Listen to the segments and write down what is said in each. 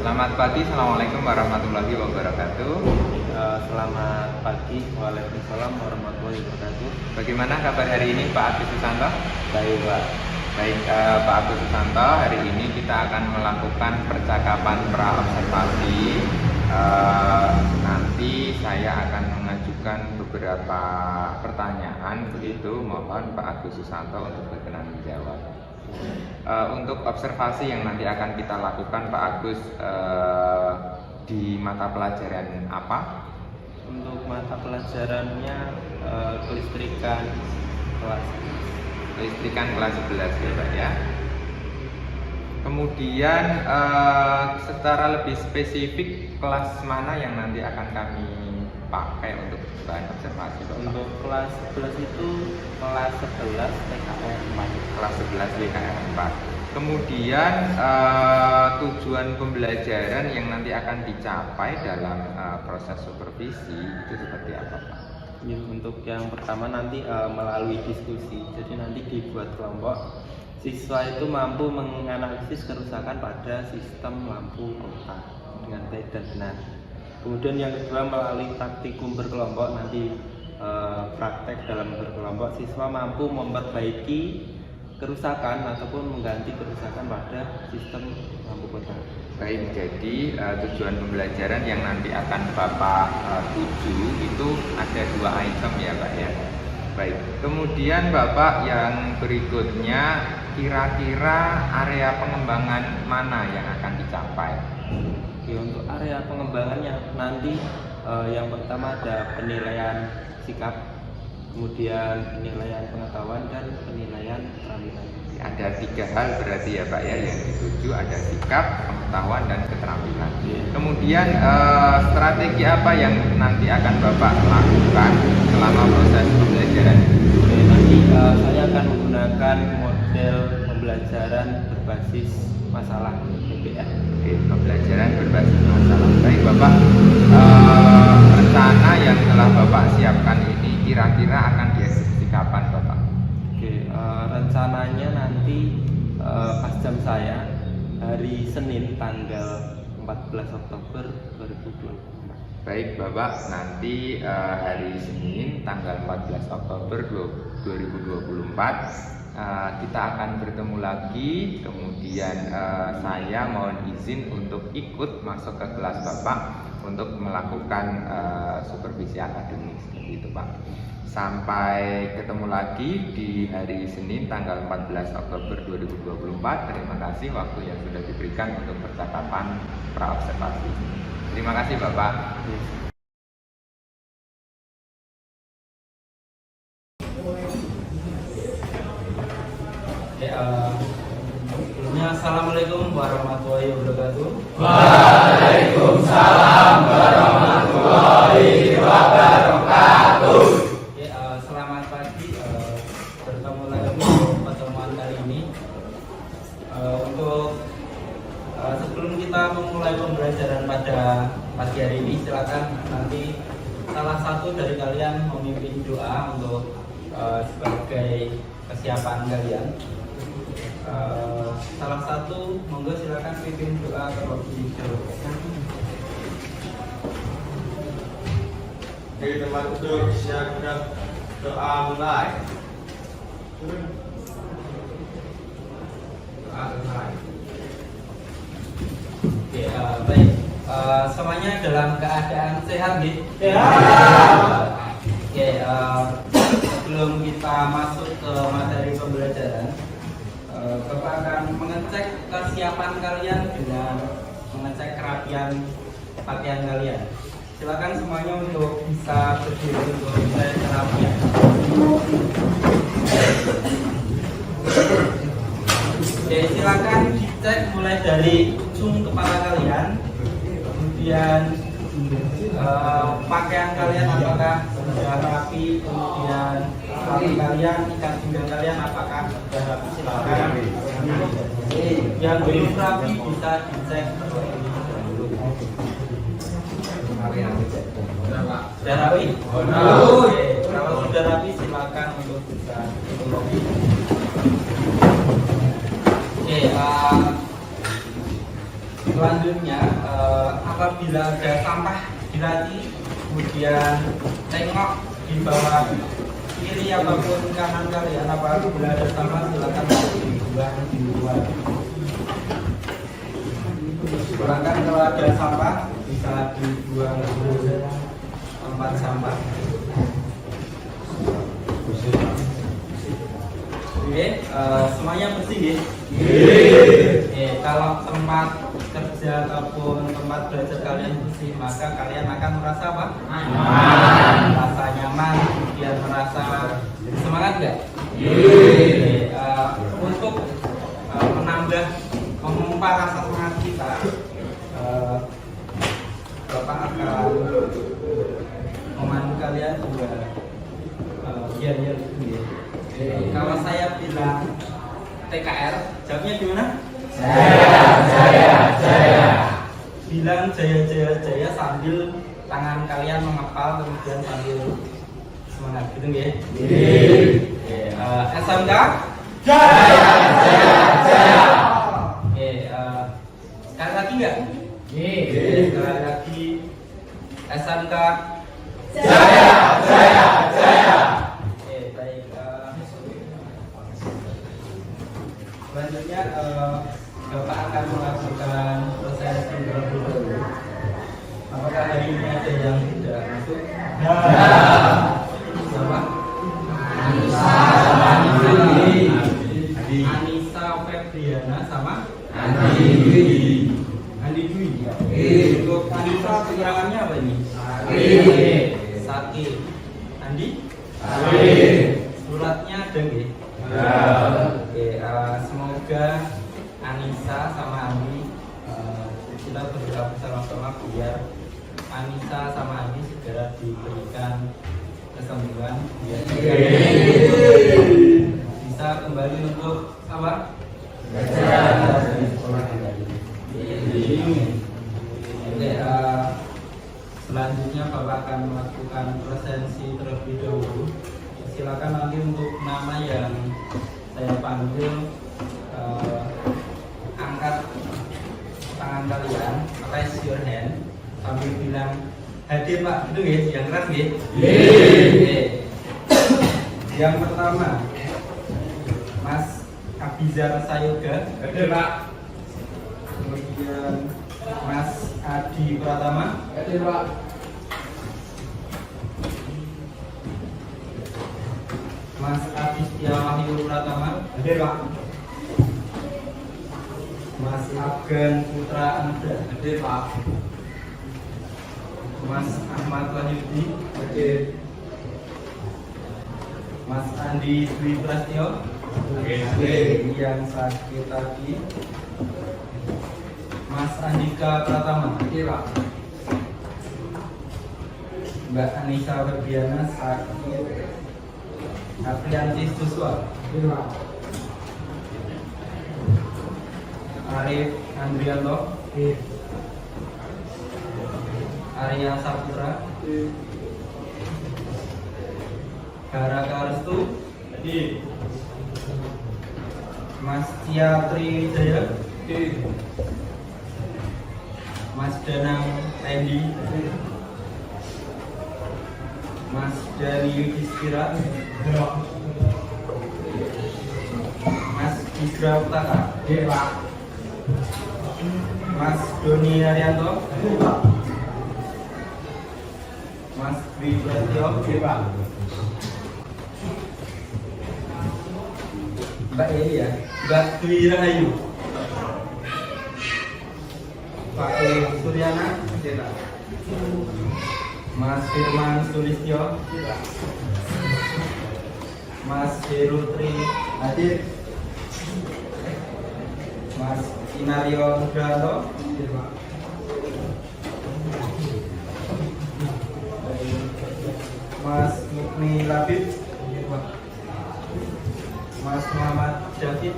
Selamat pagi, Assalamualaikum warahmatullahi wabarakatuh. Selamat pagi, Waalaikumsalam warahmatullahi wabarakatuh. Bagaimana kabar hari ini Pak Agus Susanto? Baik, Pak. Baik, Pak Agus Susanto, hari ini kita akan melakukan percakapan pra-observasi. Nanti saya akan mengajukan beberapa pertanyaan, begitu mohon Pak Agus Susanto untuk berkenan menjawab. Untuk observasi yang nanti akan kita lakukan Pak Agus, di mata pelajaran apa? Untuk mata pelajarannya kelistrikan kelas Kelistrikan kelas 11 ya Pak ya. Kemudian secara lebih spesifik kelas mana yang nanti akan kami pakai untuk bahan observasi Bapak? Untuk kelas 11 itu kelas 11 PKR 4. Kelas 11 BKR 4. Kemudian tujuan pembelajaran yang nanti akan dicapai dalam proses supervisi itu seperti apa Pak? Ya, untuk yang pertama nanti melalui diskusi. Jadi nanti dibuat kelompok. Siswa itu mampu menganalisis kerusakan pada sistem lampu kota dengan baik dan benar. Kemudian yang kedua melalui praktikum berkelompok, nanti praktek dalam berkelompok, siswa mampu memperbaiki kerusakan ataupun mengganti kerusakan pada sistem lampu kota. Baik, jadi tujuan pembelajaran yang nanti akan Bapak tuju itu ada 2 item ya Pak ya. Baik, kemudian Bapak yang berikutnya kira-kira area pengembangan mana yang akan dicapai? Oke, untuk area pengembangannya nanti yang pertama ada penilaian sikap, kemudian penilaian pengetahuan dan penilaian keterampilan. Ada 3 hal berarti ya Pak ya yang dituju, ada sikap, pengetahuan dan keterampilan. Kemudian strategi apa yang nanti akan Bapak lakukan selama proses pembelajaran? Oke, nanti saya akan menggunakan model pembelajaran berbasis masalah PBM. Oke, pembelajaran berbasis masalah. Baik Bapak, rencana yang telah Bapak siapkan ini kira-kira akan dieksekusi kapan Bapak? Oke, rencananya nanti pas jam saya hari Senin tanggal 14 Oktober 2024. Baik Bapak, nanti hari Senin tanggal 14 Oktober 2024 kita akan bertemu lagi. Kemudian saya mohon izin untuk ikut masuk ke kelas Bapak untuk melakukan supervisi akademik seperti itu Pak. Sampai ketemu lagi di hari Senin tanggal 14 Oktober 2024. Terima kasih waktu yang sudah diberikan untuk percakapan pra-observasi. Terima kasih Bapak. Assalamualaikum warahmatullahi wabarakatuh. Waalaikumsalam warahmatullahi wabarakatuh. Selamat pagi. Bertemu lagi untuk pertemuan kali ini. Untuk sebelum kita memulai pembelajaran pada pagi hari ini, silakan nanti salah satu dari kalian memimpin doa untuk sebagai kesiapan kalian. Salah satu, monggo silakan pimpin doa terlebih dahulu. Oke teman duduk, siap doa mulai. Doa mulai. Oke, baik. Semuanya dalam keadaan sehat, nih? Oke, sebelum kita masuk ke materi pembelajaran, Bapak akan mengecek kesiapan kalian dengan mengecek kerapian pakaian kalian. Silakan semuanya untuk bisa berdiri untuk mengecek kerapian. Oke, silakan dicek mulai dari ujung kepala kalian, kemudian pakaian kalian apakah sudah rapi, kemudian rambut kalian, ikat pinggang kalian apakah sudah rapi, silakan. Yang belum rapi bisa dicek terlebih dahulu. Sudah rapi? Oke, kalau sudah rapi silakan untuk bisa turun. Oke, Selanjutnya, apabila ada sampah di laci, kemudian tengok di bawah kiri ataupun kanan kalian, apabila ada sampah silakan dibuang di luar. Bahkan kalau ada sampah bisa dibuang di tempat sampah. Oke, semuanya bersih ya? Oke, kalau tempat kerja ataupun tempat belajar kalian bersih, maka kalian akan merasa apa? Aman, merasa nyaman, kemudian merasa semangat nggak? Oke, untuk menambah, memompa rasa semangat kita, Bapak akan memandu kalian juga biar gitu. Kalau saya bilang TKR, jawabnya gimana? Jaya. Bilang jaya sambil tangan kalian mengepal, kemudian sambil semangat gitu ya? SMK? Jaya. Oke, sekali lagi nggak? Sekali lagi. SMK? Jaya. Selanjutnya Bapak akan melakukan proses terlebih dahulu. Apakah hari ini ada yang tidak masuk? Siapa? Anissa Febriana sama Andi Dwi. Untuk Anissa kekurangannya apa ini? Sakit. Andi? Suratnya ada nggih? Oke, semoga Anissa sama Andi, kita berdoa bersama-sama biar Anissa sama Andi segera diberikan kesembuhan, biar bisa kembali untuk apa? Belajar dari sekolah kembali. Oke, selanjutnya Bapak akan melakukan presensi terlebih dahulu. Silakan nanti untuk nama yang saya panggil, angkat tangan kalian, raise your hand sambil bilang hadir Pak, gitu guys, yang keras guys. Yang pertama, Mas Abizar Sayoga, hadir Pak. Kemudian Mas Adi Pratama, hadir Pak. Mas Aditya Wahyu Pratama, hadir Pak. Mas Afgan Putra Anda, hadir Pak. Mas Ahmad Wahyudi, hadir. Mas Andi Dwi Prastyo, hadir. Yang sakit tadi Mas Andika Pratama, hadir Pak. Mbak Anissa Febriana sakit. Aprianti Suswa, Arif Andrianto, Arya Saputra, Baraka Restu, Mas Cia Triwijaya, Mas Danang Endi, Mas Dari Yudhistira, Mas Isra Utaka, Mas Doni Arianto, Mas Dwi Pratyo, Mbak ini ya, Mbak Dwi Rahayu, Pak Suryana, Mas Firman Sulistyo, Mas Herutri hadir. Mas Inario Nugrahanto, Mas Mukni Labib, Mas Muhammad David,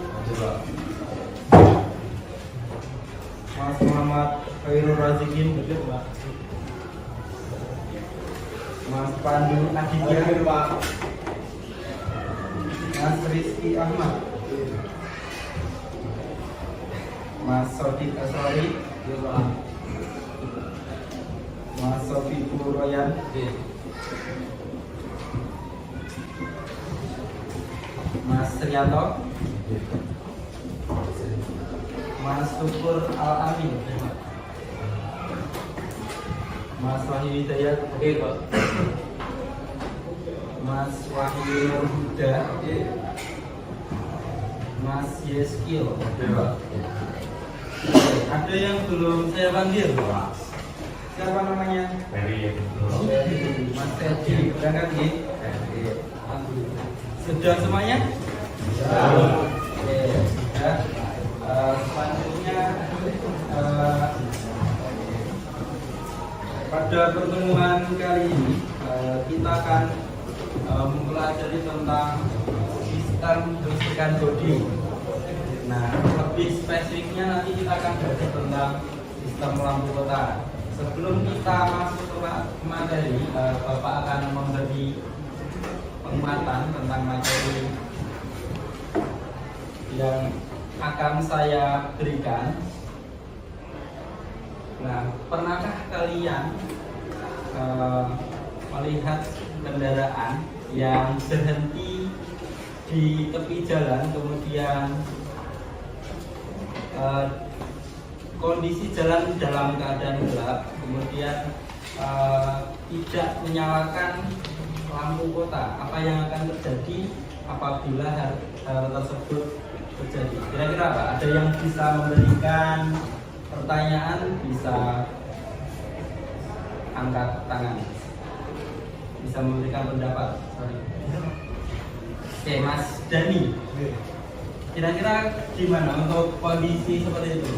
Mas Muhammad Khairul Razikin, Mas Pandu Aditya, Mas Rizky Ahmad, Mas Sodik Asrari, Mas Sofi Royan, Mas Rianto, Mas Syukur Al-Amin, Mas Wahyu Hidayat, Mas Wahyu Nurhuda, Mas Yeskil. Ada yang belum saya panggil? Siapa namanya? Mas Ferdi, berangkat nih? Sudah semuanya? Oke, sudah. Selanjutnya pada pertemuan kali ini kita akan mempelajari tentang sistem kelistrikan bodi. Nah, lebih spesifiknya nanti kita akan belajar tentang sistem lampu kota. Sebelum kita masuk ke materi, Bapak akan memberi penguatan tentang materi yang akan saya berikan. Nah, pernahkah kalian melihat kendaraan yang berhenti di tepi jalan, kemudian kondisi jalan dalam keadaan gelap, kemudian tidak menyalakan lampu kota? Apa yang akan terjadi apabila hal tersebut terjadi? Kira-kira apa? Ada yang bisa memberikan pertanyaan, bisa angkat tangan, bisa memberikan pendapat. Oke, Mas Dani, kira-kira gimana untuk kondisi seperti itu?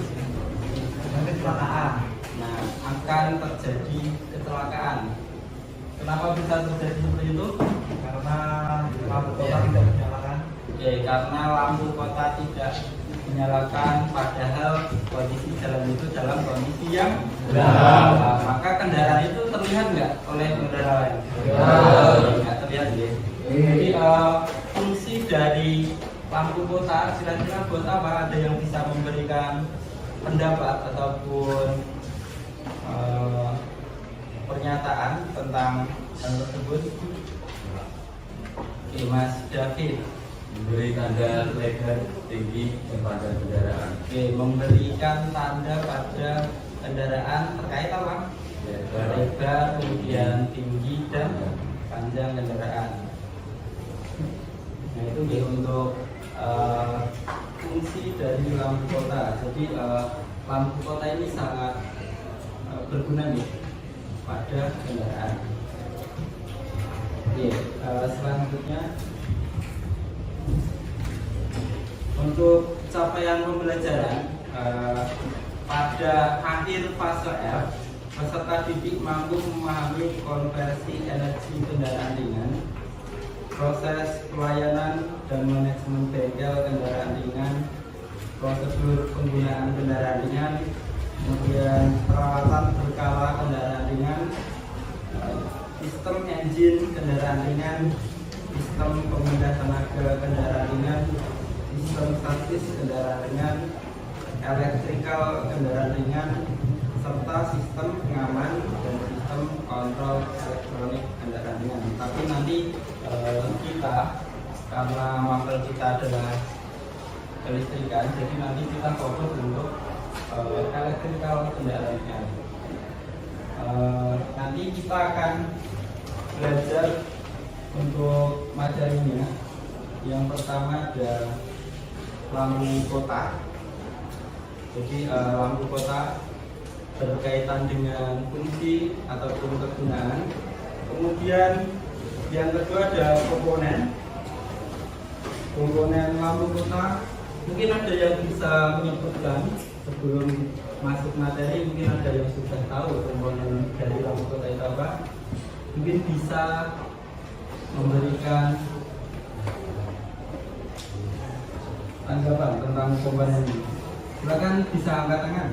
Kecelakaan. Nah, akan terjadi kecelakaan. Kenapa bisa terjadi seperti itu? Karena lampu kota tidak dinyalakan. Oke, karena lampu kota tidak dinyalakan, padahal kondisi jalan itu dalam kondisi yang gelap. Nah, maka kendaraan itu terlihat nggak oleh pengendara lain? Nggak terlihat ya. Jadi fungsi dari lampu kota kira-kira buat apa? Ada yang bisa memberikan pendapat ataupun pernyataan tentang hal tersebut? Oke, Mas David. Memberi tanda lebar tinggi kepada kendaraan. Oke, memberikan tanda pada kendaraan terkait apa? Lebar, kemudian tinggi dan panjang kendaraan. Nah, itu ya untuk fungsi dari lampu kota. Jadi lampu kota ini sangat berguna nih pada kendaraan. Oke, selanjutnya untuk capaian pembelajaran pada akhir fase F, peserta didik mampu memahami konversi energi kendaraan ringan, proses pelayanan dan manajemen bengkel kendaraan ringan, prosedur penggunaan kendaraan ringan, kemudian perawatan berkala kendaraan ringan, sistem engine kendaraan ringan, sistem pemindah tenaga kendaraan ringan, sistem statis kendaraan ringan, elektrikal kendaraan ringan, serta sistem pengaman dan sistem kontrol elektronik kendaraan ringan. Tapi nanti kita, karena mapel kita adalah kelistrikan, jadi nanti kita fokus untuk elektrikal kendaraan ringan. Nanti kita akan belajar untuk materinya. Yang pertama ada lampu kota. Jadi lampu kota berkaitan dengan fungsi ataupun kegunaan. Kemudian yang kedua ada komponen lampu kota. Mungkin ada yang bisa menyebutkan sebelum masuk materi, mungkin ada yang sudah tahu komponen dari lampu kota itu apa. Mungkin bisa memberikan tanggapan tentang komponen ini. Silakan bisa angkat tangan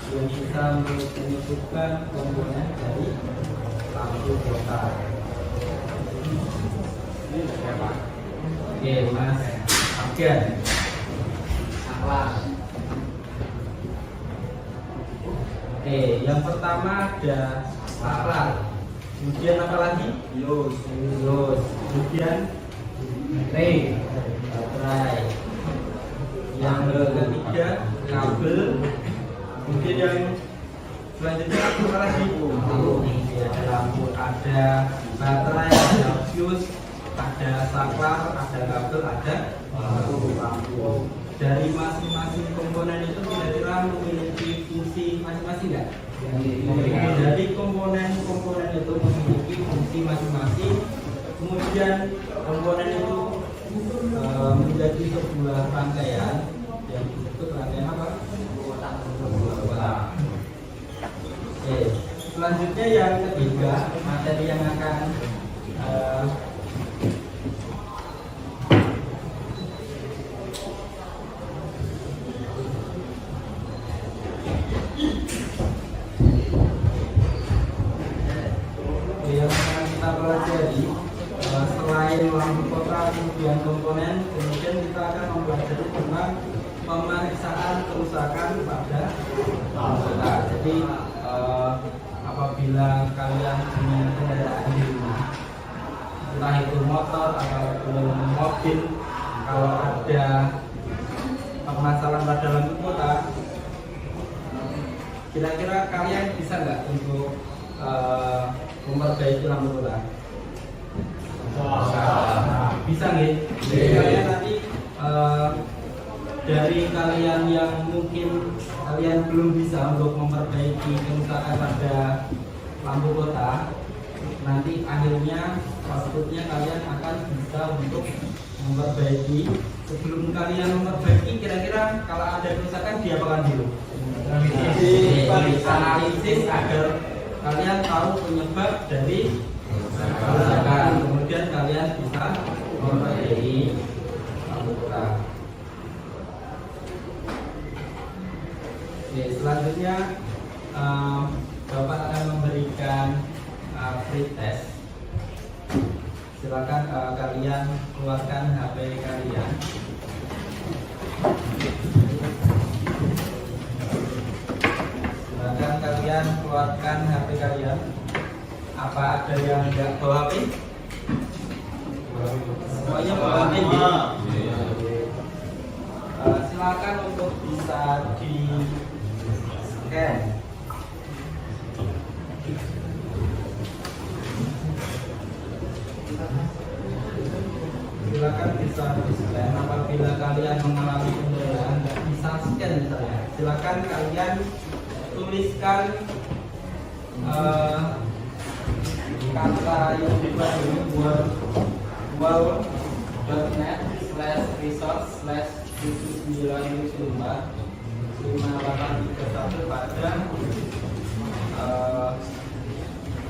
yang bisa menyebutkan komponen dari lampu kota. Oke, Mas Afgan. Yang pertama ada saklar. Kemudian apa lagi? Yus. Kemudian baterai. Yang ketiga kabel. Kemudian yang selanjutnya apa lagi? Ada lampu, ada baterai, ada fuse, ada saklar, ada kabel, ada lampu. Dari masing-masing komponen itu kira-kira memiliki fungsi masing-masing nggak? Jadi komponen-komponen itu memiliki fungsi masing-masing. Kemudian komponen itu menjadi sebuah rangkaian yang disebut rangkaian apa? Selanjutnya yang ketiga, materi yang akan kita pelajari selain lampu kota, kemudian komponen, kemudian kita akan mempelajari tentang pemeriksaan kerusakan pada lampu kota. Jadi apabila kalian punya kendaraan di rumah, entah itu motor ataupun mobil, kalau ada permasalahan pada lampu kota, kira-kira kalian bisa nggak untuk memperbaiki lampu kota? Bisa nggih? Jadi kalian nanti dari kalian yang mungkin kalian belum bisa untuk memperbaiki kerusakan pada lampu kota, nanti akhirnya outputnya kalian akan bisa untuk memperbaiki. Sebelum kalian memperbaiki, kira-kira kalau ada kerusakan diapakan dulu? Analisis agar kalian tahu penyebab dari kerusakan, kemudian kalian bisa memperbaiki lampu kota. Selanjutnya Bapak akan memberikan free test. Silakan kalian keluarkan HP kalian. Silakan kalian keluarkan HP kalian. Apa ada yang tidak bawa HP? Semuanya bawa HP. Silakan untuk bisa di scan. Silakan bisa di scan. Apabila kalian mengalami kendala nggak bisa scan misalnya, silakan kalian tuliskan kata yang dibuat ini world.net/resource/79045831 pada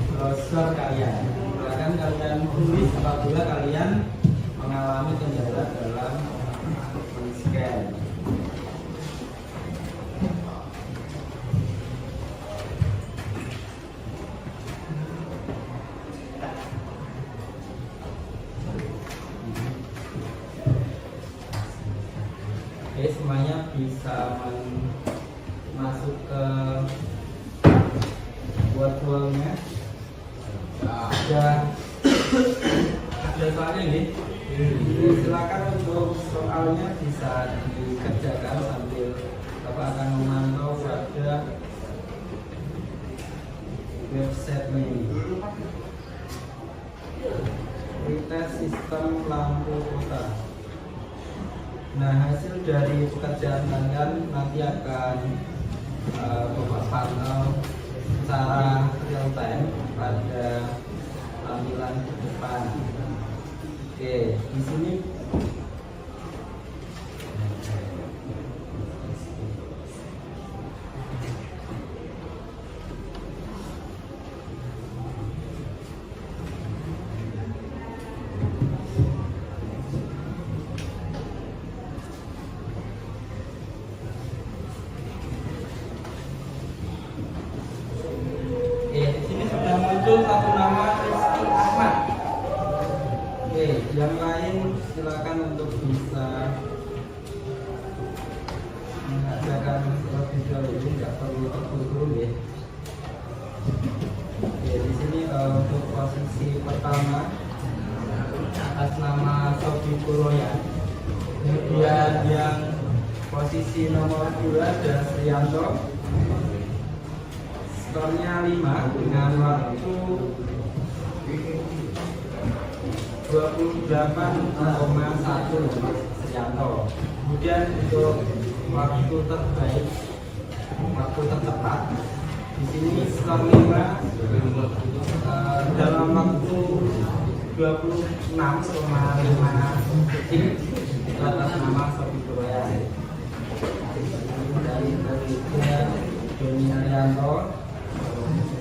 browser kalian. Silakan kalian tulis apabila kalian mengalami kendala dalam scan. Oke, semuanya bisa masuk ke word-nya. Ada soalnya nih. Silakan untuk soalnya bisa dikerjakan sambil Bapak akan memantau pada website ini. Retest sistem lampu kota. Nah, hasil dari pekerjaan kalian nanti akan Bapak pantau secara real time pada tampilan ke depan. Oke, di sini sudah muncul satu nama, Rizky Ahmad. Oke, yang lain silakan posisi pertama atas nama Sobi Kuroyan. Kemudian yang posisi nomor 2 ada Srianto, skornya 5 dengan waktu 28,1 Srianto. Kemudian untuk waktu terbaik, waktu tercepat di sini skor 5 dalam waktu 26,5 detik atas nama Sobi Kuroyan. Dan berikutnya Doni Arianto,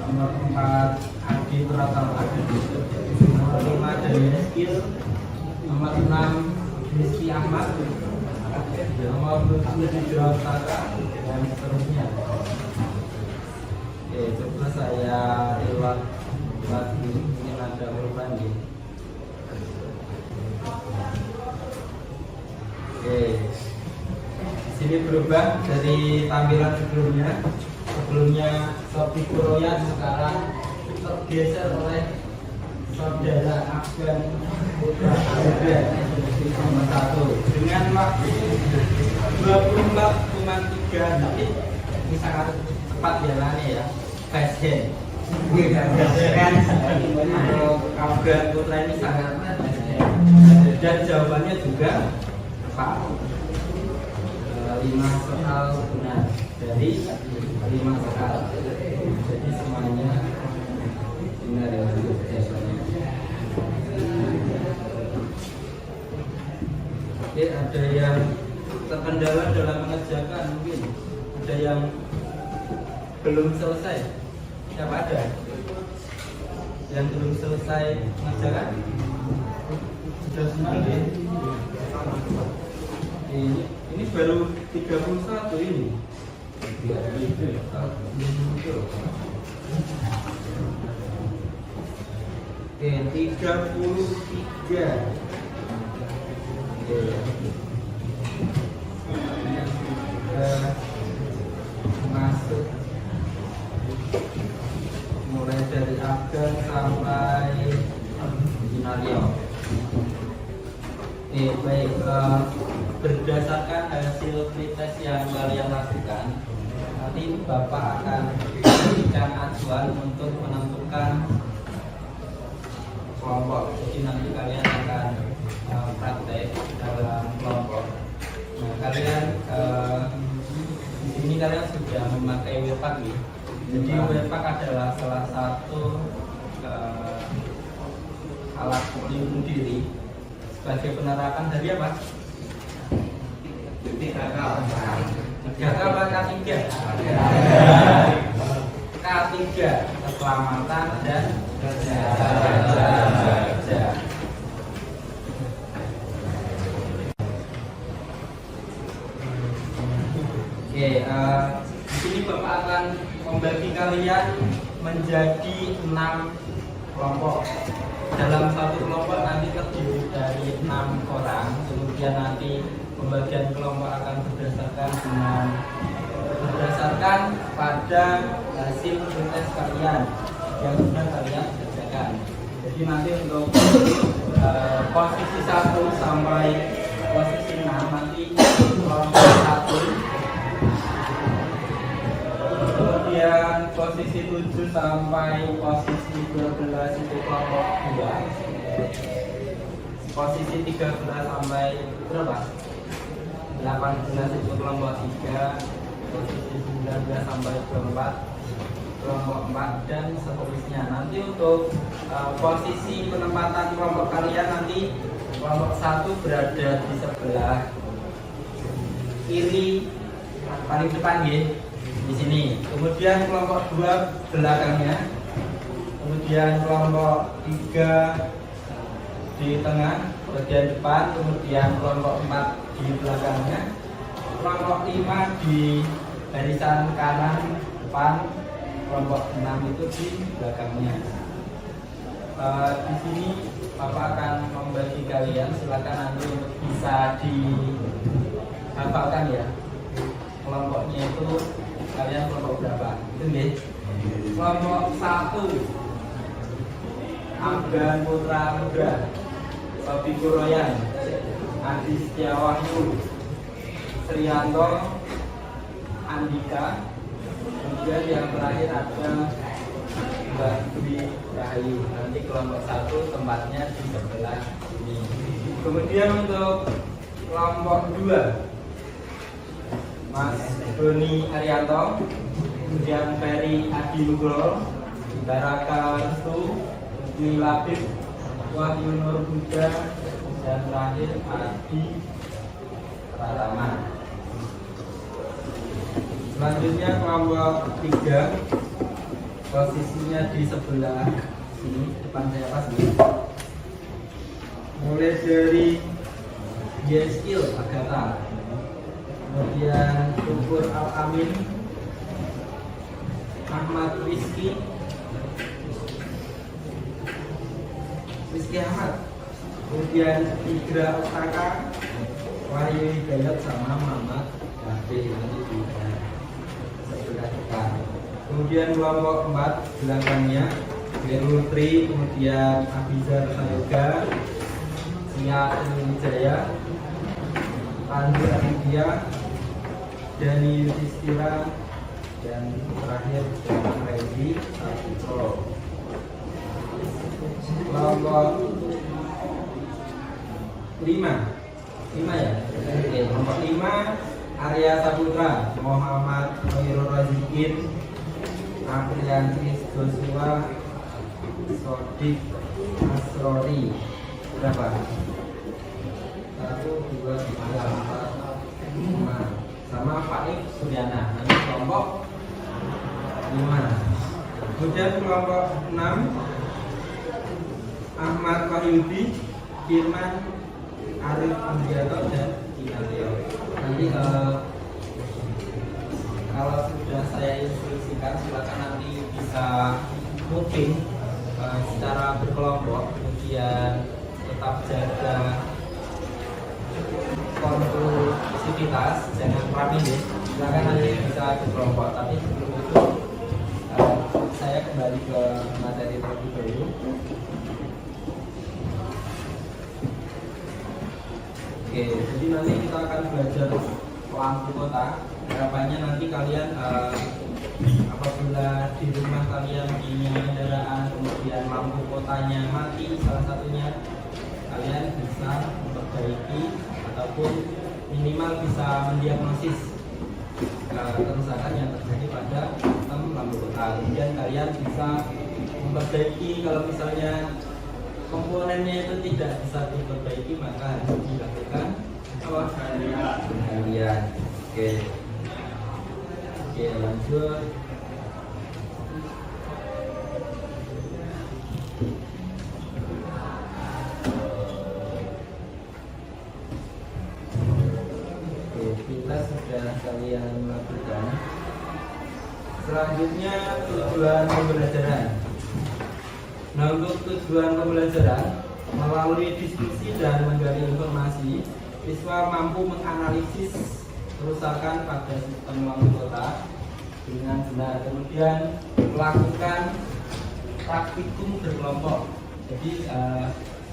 nomor 4 Adi Pratama, nomor 5 Daniel Skill, nomor 6 Rizky Ahmad, nomor 7 Joab Saka, dan seterusnya. Oke, coba saya lewat lagi, mungkin ada perubahan ya. Oke, di sini berubah dari tampilan sebelumnya. Sebelumnya Sobi Kuroyan, sekarang tergeser oleh saudara Afgan Putra Anugrah nomor 1 dengan waktu 24,3 detik. Ini sangat cepat jalannya ya, fast hand. Afgan Putra ini sangat fast hand. Dan jawabannya juga tepat. 5 soal benar dari 5 soal. Jadi semuanya benar ya jawabannya. Oke, ada yang terkendala dalam mengerjakan, mungkin ada yang belum selesai. Siapa ada yang belum selesai mengerjakan? Sudah semua ya? Ini baru 31 ini. Oke, 33. Masuk mulai dari Afgan sampai Dinario. Baik, berdasarkan hasil pretest yang kalian lakukan, nanti Bapak akan memberikan acuan untuk menentukan kelompok. Jadi nanti kalian akan praktek dalam kelompok. Nah, kalian di sini kalian sudah memakai Webpack ya. Jadi Webpack adalah salah satu alat pelindung diri sebagai penerapan dari apa? K3 apa K3? K3, keselamatan dan kerja. Oke, di sini Bapak akan membagi kalian menjadi 6 kelompok. Dalam satu kelompok nanti terdiri dari 6 orang. Kemudian nanti pembagian kelompok akan berdasarkan pada hasil tes kalian yang sudah kalian kerjakan. Jadi nanti untuk posisi 1 sampai posisi 6 nanti kelompok 1. Kemudian posisi 7 sampai posisi 12 itu kelompok 2. Posisi 13 sampai berapa? 18 itu kelompok 3. Posisi 19 sampai 24 kelompok 4 dan seterusnya. Nanti untuk posisi penempatan kelompok kalian nanti kelompok 1 berada di sebelah kiri paling depan ya, di sini. Kemudian kelompok 2 belakangnya. Kemudian kelompok 3 di tengah bagian depan, kemudian kelompok 4 di belakangnya, kelompok 5 di barisan kanan depan, kelompok 6 itu di belakangnya. Di sini Bapak akan membagi kalian, silakan nanti untuk bisa dihafalkan ya. Kelompoknya itu kalian kelompok berapa? Itu nih. Kelompok 1 Afgan Putra Nugra, Sofi Kuroyan, Adi Setiawahyu, Trianto, Andika. Kemudian yang terakhir ada Mbak Dwi Rahayu. Nanti kelompok 1 tempatnya di sebelah sini. Kemudian untuk kelompok 2 Mas Doni Arianto, kemudian Ferry Adi Nugroho, Baraka Restu, Dwi Labib, Wahyu Nur Buddha, dan terakhir Adi Pratama. Selanjutnya kelompok 3 posisinya di sebelah sini, depan saya pas ini. Mulai dari Yeskil Agatha, kemudian Tukur Al-Amin, Ahmad Rizky Ahmad, kemudian Tigra Otaka, Wahyu Hidayat sama Muhammad David. Nanti di sebelah depan. Kemudian kelompok 4 belakangnya Berul Tri, kemudian Abizar Sayoga, Sia Wijaya, Pandu Aditya, Dani Yudhistira, dan terakhir Jalan Redi Saputro. Kelompok 5 ya? Oke, kelompok 5 Arya Saputra, Muhammad Khairul Razikin, Apriantris Joshua, Sodik Asrori. Berapa? 1, 2, 3, 4, 5. Sama Faik Suryana. Nanti kelompok 5. Kemudian kelompok 6 Ahmad Wahyudi, Firman, Arif Andiato, dan Kinateo. Nanti kalau sudah saya instruksikan, silakan nanti bisa voting secara berkelompok, kemudian tetap jaga konklusivitas, jangan rapi deh. Silakan nanti bisa berkelompok. Tapi sebelum itu saya kembali ke materi terlebih dahulu. Oke, jadi nanti kita akan belajar lampu kota. Harapannya nanti kalian apabila di rumah kalian punya kendaraan, kemudian lampu kotanya mati salah satunya, kalian bisa memperbaiki ataupun minimal bisa mendiagnosis kerusakan yang terjadi pada sistem lampu kota. Kemudian kalian bisa memperbaiki, kalau misalnya komponennya itu tidak bisa diperbaiki, maka harus dilakukan penggantian. Oke, lanjut. Kita sudah kalian lakukan. Selanjutnya tujuan pembelajaran. Nah, untuk tujuan pembelajaran, melalui diskusi dan menggali informasi, siswa mampu menganalisis kerusakan pada sistem lampu kota dengan benar, kemudian melakukan praktikum berkelompok. Jadi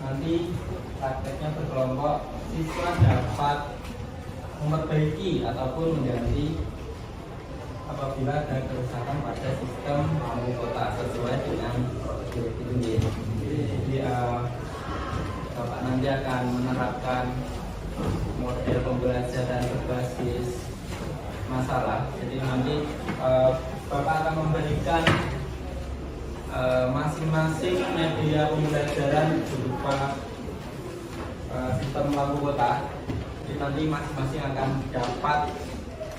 nanti prakteknya berkelompok, siswa dapat memperbaiki ataupun mengganti apabila ada kerusakan pada sistem lampu kota sesuai dengan prosedur itu. Jadi Bapak nanti akan menerapkan model pembelajaran berbasis masalah. Jadi nanti Bapak akan memberikan masing-masing media pembelajaran berupa sistem lampu kota. Jadi nanti masing-masing akan dapat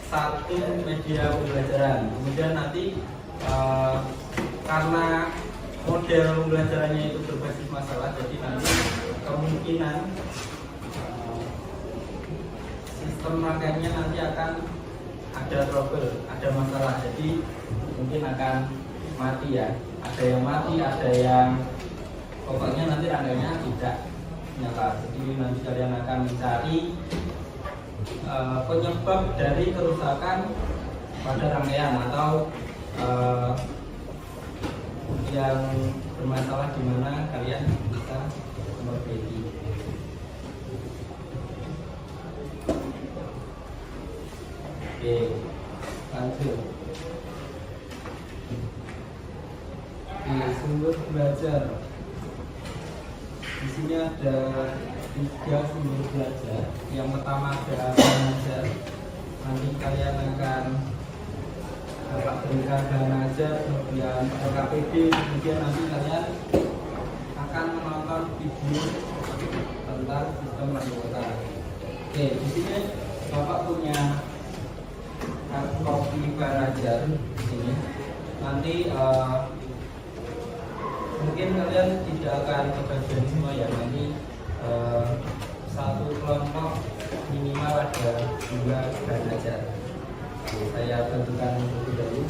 satu media pembelajaran. Kemudian nanti karena model pembelajarannya itu berbasis masalah, jadi nanti kemungkinan sistem rangkaiannya nanti akan ada trouble, ada masalah. Jadi mungkin akan mati ya. Ada yang mati, ada yang pokoknya nanti rangkaiannya tidak nyala. Jadi nanti kalian akan mencari penyebab dari kerusakan pada rangkaian atau yang bermasalah di mana kalian bisa memperbaiki. Oke, lanjut. Sumber belajar. Di sini ada 3 sumber belajar. Yang pertama ada belajar. Nanti kalian akan dapat berikan bahan ajar, kemudian LKPD, kemudian nanti kalian akan menonton video tentang sistem lampu kota. Oke, di sini Bapak punya kopi bahan ajar di sini. Nanti mungkin kalian tidak akan kebagian semua ya, nanti satu kelompok minimal ada 2 bahan ajar. Oke, saya tentukan terlebih dahulu.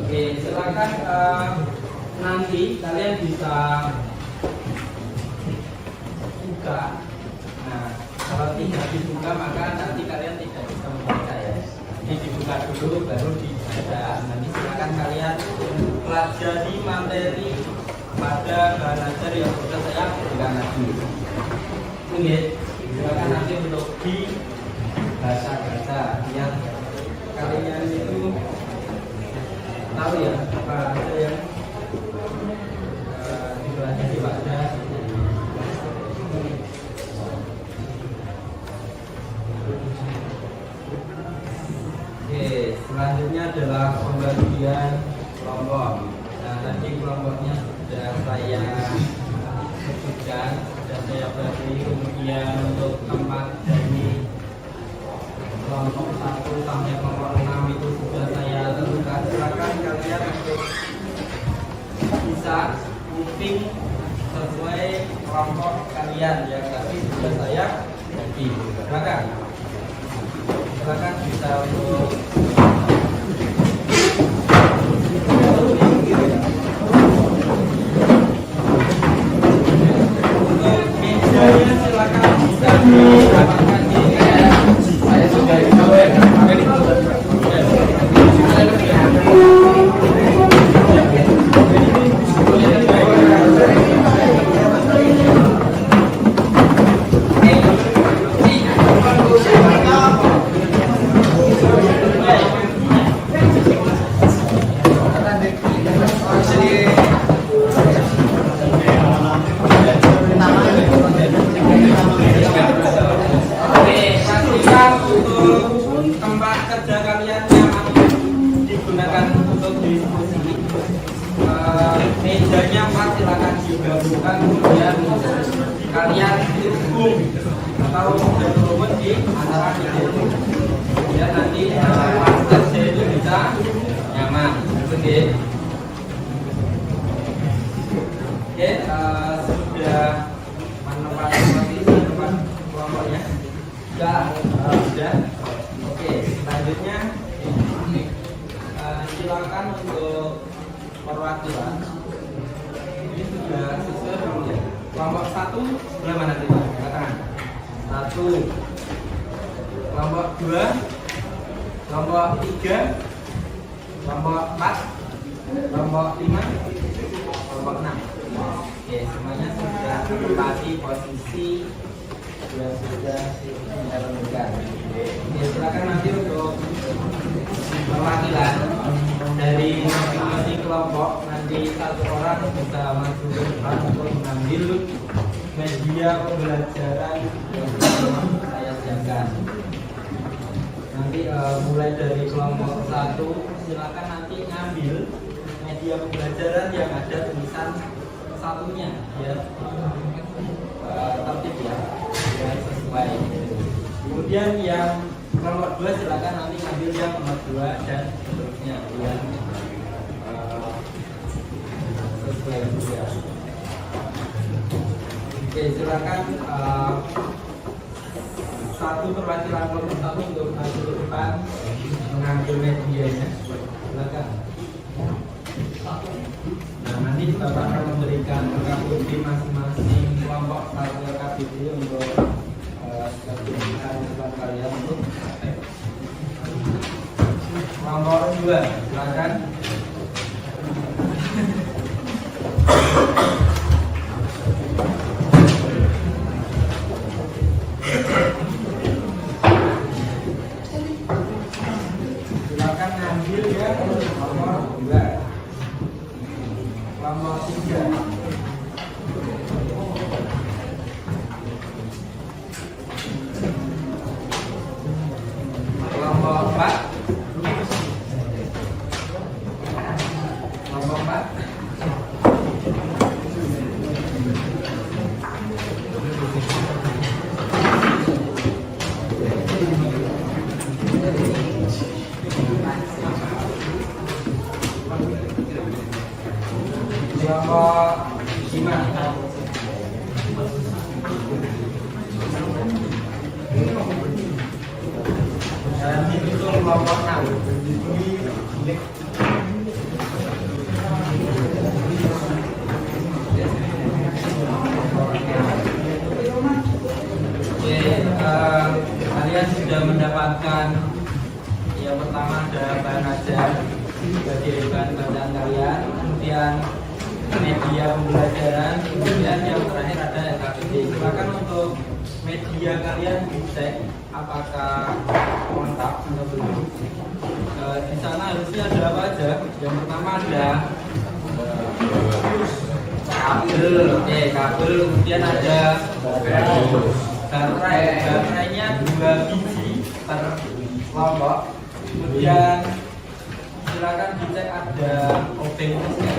Oke, silakan nanti kalian bisa buka. Nah, kalau tidak dibuka maka nanti kalian tidak bisa membaca ya. Jadi dibuka dulu baru dibaca. Nanti silakan kalian pelajari materi pada bahan ajar yang sudah saya berikan tadi. Oke, silakan nanti untuk dibaca-baca biar kalian itu tahu ya apa aja yang dipelajari pada selanjutnya adalah pembagian kelompok. Nah, tadi kelompoknya sudah saya sebutkan, sudah saya bagi. Kemudian untuk tempat dari kelompok 1 sampai kelompok 6 itu sudah saya tentukan. Silakan kalian untuk bisa grouping sesuai kelompok kalian yang tadi sudah saya bagi. Silakan bisa untuk mejanya silakan bisa didapatkan di saya sudah tempat kerja kalian yang digunakan untuk diskusi. Mejanya 4 silakan digabungkan, kemudian kalian hubung atau berkerumun di antara itu. Ya nanti pas kerja itu bisa nyaman. Oke, sudah menempati posisi tempat kelompoknya. Sudah. Oke, selanjutnya silakan untuk perwakilan. Ini sudah sesuai belum ya? Kelompok 1 sebelah mana sih Pak? Katakan 1. Kelompok 2, kelompok 3, kelompok 4, kelompok 5, kelompok 6. Oke, semuanya sudah menempati posisi yang sudah kita tentukan. Oke, silakan nanti untuk perwakilan dari masing-masing kelompok, nanti satu orang bisa maju ke depan untuk mengambil media pembelajaran yang saya siapkan. Nanti mulai dari kelompok 1 silakan nanti ngambil media pembelajaran yang ada tulisan satunya ya, tertib ya, sesuai. Kemudian yang kelompok 2 silakan nanti ngambil yang nomor 2 dan seterusnya yang sesuai juga. Oke, silakan 1 perwakilan kelompok 1 untuk maju ke depan mengambil medianya. Silakan. Nah, nanti Bapak akan memberikan KBD masing-masing kelompok satu KBD untuk kalian untuk kelompok 2. Silakan. Silakan ambil ya nomor 2. Nomor 3. Nomor 4. Nomor 4. Nomor 5. Dan itu nomor 6. Kalian sudah mendapatkan yang pertama ada bahan ajar sebagai bahan bacaan kalian, kemudian media pembelajaran, kemudian yang terakhir ada LKPD. Silakan untuk media kalian dicek apakah lengkap atau belum. Di sana harusnya ada apa aja? Yang pertama ada kabel, kemudian ada baterainya 2 biji per kelompok. Kemudian silakan dicek ada obeng plusnya.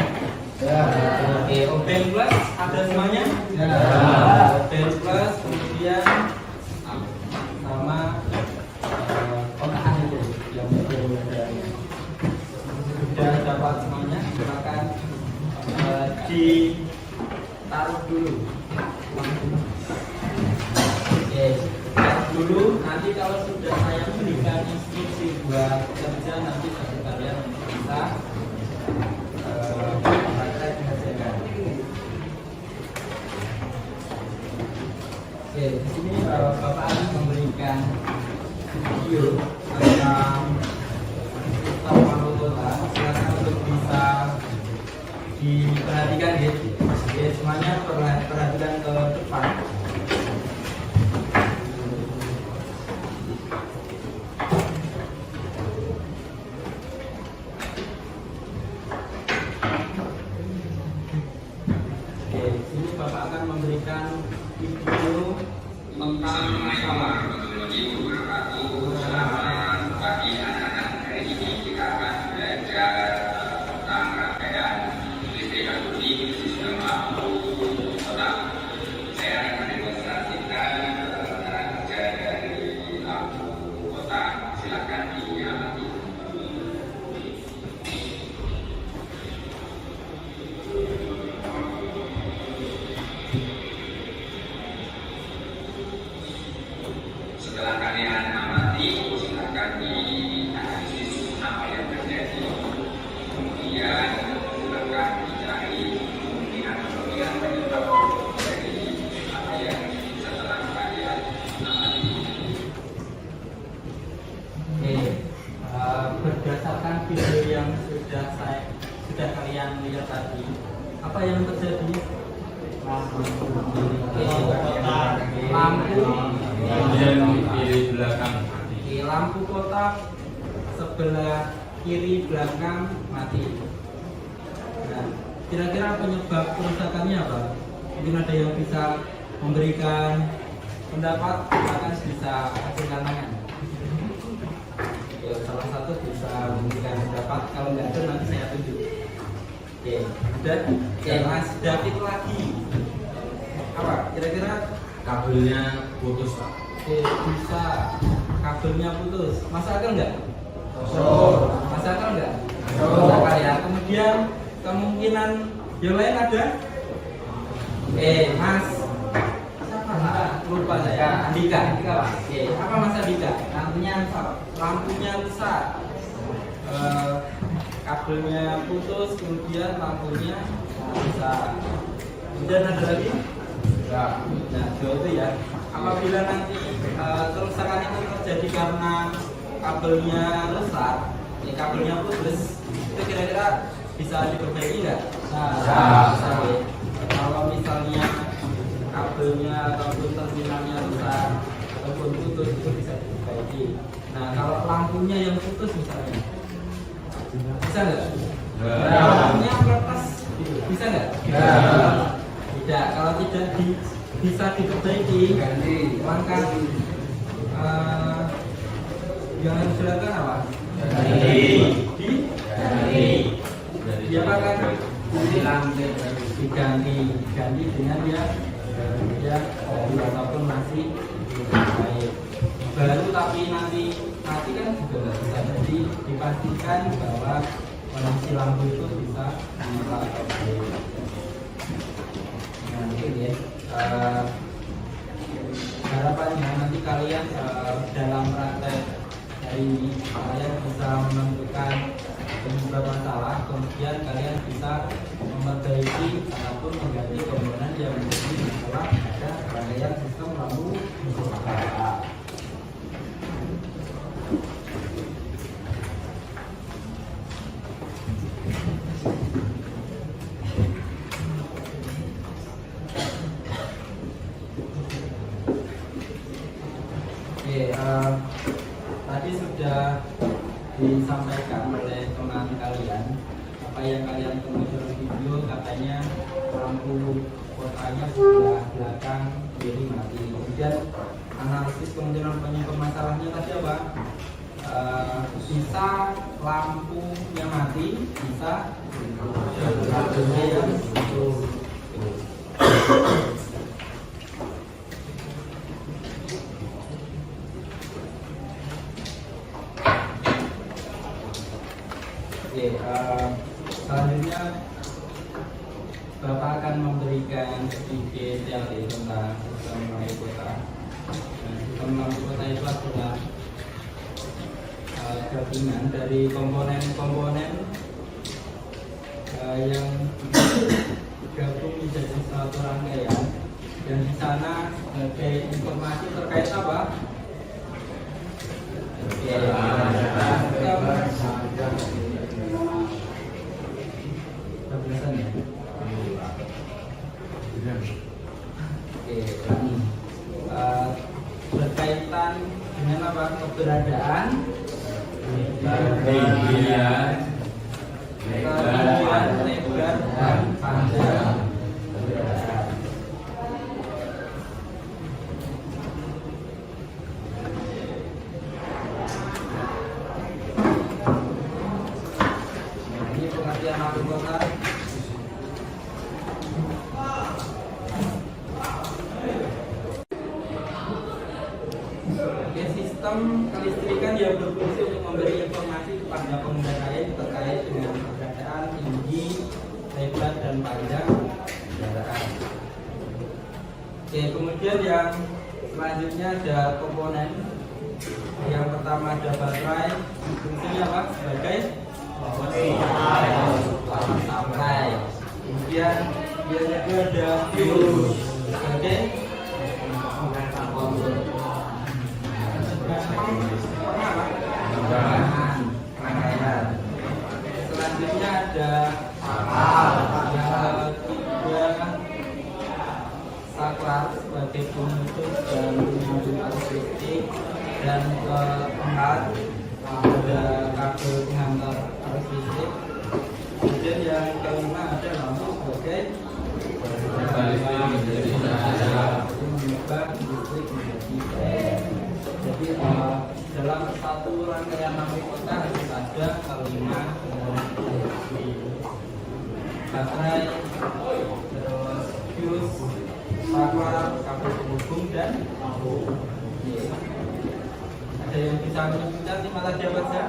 Oke, obeng plus ada semuanya? Obeng plus, kemudian sama kotaan itu yang sudah dapat semuanya. Silakan ditaruh dulu. Oke, taruh dulu. Nanti kalau sudah saya berikan instruksi buat kerja, nanti kalian bisa praktek mengerjakan. Oke, di sini Bapak akan memberikan video tentang sistem lampu kota. Silakan untuk bisa diperhatikan ya. Oke, semuanya perhatikan ke depan. Bapak akan memberikan video tentang masalah. Selamat pagi anak-anak. Hari ini kita akan belajar tentang rangkaian listrik akunti sistem lampu kota. Saya akan mendemonstrasikan cara kerja dari lampu kota. Silakan diamati. Setelah kalian amati, silakan dianalisis apa yang terjadi. Kemudian silakan dicari kemungkinan penyebab dari apa yang setelah kalian amati. Oke, berdasarkan video yang sudah kalian lihat tadi, apa yang terjadi? Lampu kiri belakang. Lampu kotak sebelah kiri belakang mati. Nah, kira-kira penyebab kerusakannya apa? Mungkin ada yang bisa memberikan pendapat, silakan bisa hasilkan tangan. Ya, salah satu bisa memberikan pendapat, kalau nggak ada nanti saya tunjuk. Oke, dan Mas David lagi. Apa? Kira-kira Kabelnya putus, Pak. oke, bisa kabelnya putus. Masuk akal nggak? Masuk akal nggak? Masuk akal ya. Kemudian kemungkinan yang lain ada? Mas, siapa? Lupa saya. Andika, Pak. Oke, apa Mas Andika? Lampunya rusak, kabelnya putus, kemudian lampunya rusak. Kemudian ada lagi? Nah, itu ya. Apabila nanti kerusakan itu terjadi karena kabelnya rusak, kabelnya putus, itu kira-kira bisa diperbaiki nggak? Nah, bisa. Kalau misalnya kabelnya ataupun terminalnya rusak ataupun putus, itu bisa diperbaiki. Nah, kalau lampunya yang putus misalnya, bisa nggak? Lampunya melepas, bisa nggak? Tidak. Kalau tidak bisa diperbaiki, maka yang harus dilakukan apa? Diganti dengan ya ataupun masih baik baru, tapi nanti mati kan juga nggak bisa. Jadi dipastikan bahwa kondisi lampu itu bisa menyala atau baik. Nah itu ya, harapannya nanti kalian dalam praktek hari ini kalian bisa menentukan penyebab masalah, kemudian kalian bisa memperbaiki ataupun mengganti komponen yang menjadi masalah pada rangkaian sistem lampu utara. Oke, tadi sudah disampaikan oleh teman kalian apa yang kalian temui dalam video, katanya lampu kotanya sebelah belakang kiri mati. Kemudian analisis kemungkinan penyebab masalahnya tadi apa? Bisa lampunya mati, bisa kabelnya yang putus. Oke, selanjutnya Bapak akan memberikan sedikit teori tentang sistem lampu kota. Sistem lampu kota itu adalah gabungan dari komponen-komponen yang gabung menjadi suatu rangkaian, dan di sana ada informasi terkait apa? Berkaitan dengan apa? Keberadaan, ketinggian, lebar, dan panjang. Ini pengertian lampu kota. Sistem kelistrikan yang berfungsi untuk memberi informasi kepada pengguna lain terkait dengan keberadaan, tinggi, lebar, dan panjang kendaraan. Oke, kemudian yang selanjutnya ada komponen. Yang pertama ada baterai, fungsinya apa? Sebagai baterai. Kemudian yang kedua ada fuse sebagai rangkaian. Selanjutnya ada saklar sebagai pemutus dan penyambung arus listrik, dan keempat ada kabel penghantar arus listrik. Kemudian yang kelima ada lampu sebagai mengubah listrik menjadi. Jadi dalam satu rangkaian lampu kota harus ada kelima baterai, terus fuse, saklar, kabel penghubung, dan lampu. Ada yang bisa menyebutkan lima tadi apa saja?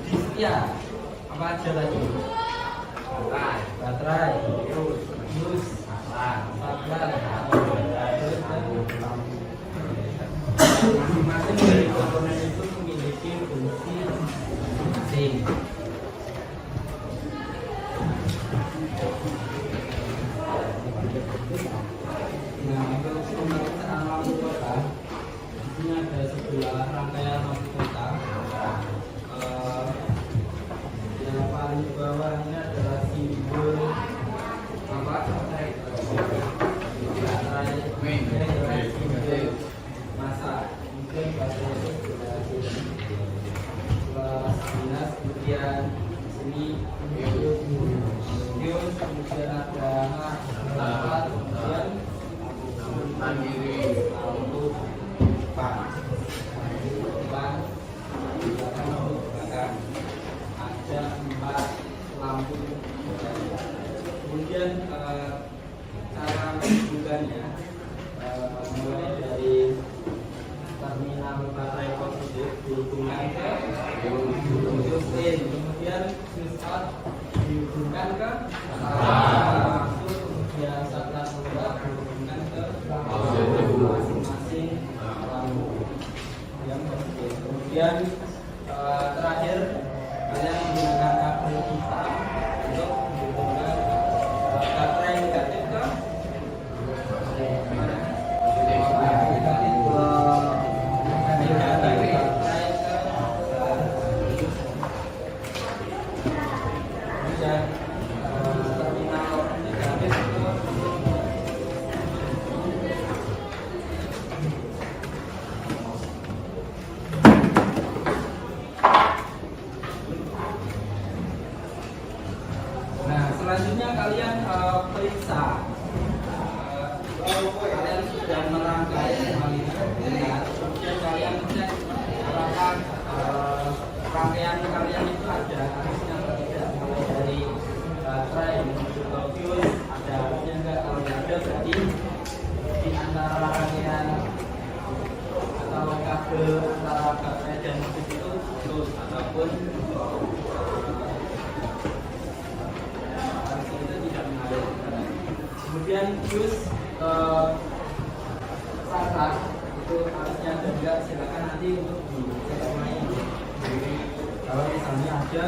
Setia. Apa aja lagi? Baterai, fuse, saklar, kabel, dan lampu. masing-masing dari komponen itu memiliki fungsi masing. Nah, untuk pemeriksaan lampu kota, ini ada sebuah rangkaian lampu kota. Yang paling bawah ini adalah simbol apa? Masa mungkin bahasa itu dinas, kemudian sini kemudian ada tempat, kemudian lampu depan, ada 4 lampu. Kemudian cara menghubungkannya mulai dari terminal baterai positif dihubungkan ke fuse in, kemudian fuse out dihubungkan ke masuk, kemudian saat keluar dihubungkan ke masing-masing lampu yang positif. Kemudian terakhir kalian menggunakan kabel hitam untuk menghubungkan baterai negatif ke selanjutnya kalian periksa kalian sudah merangkai semuanya benar, kemudian kalian cek apakah rangkaian kalian itu ada harusnya atau tidak, mulai dari baterai menuju ke fuse ada harusnya enggak, kalau tidak ada berarti di antara rangkaian atau kabel antara baterai dan fuse itu putus ataupun kemudian fuse perangkat itu harusnya ada enggak, silakan nanti untuk dicek semuanya. Kalau misalnya ada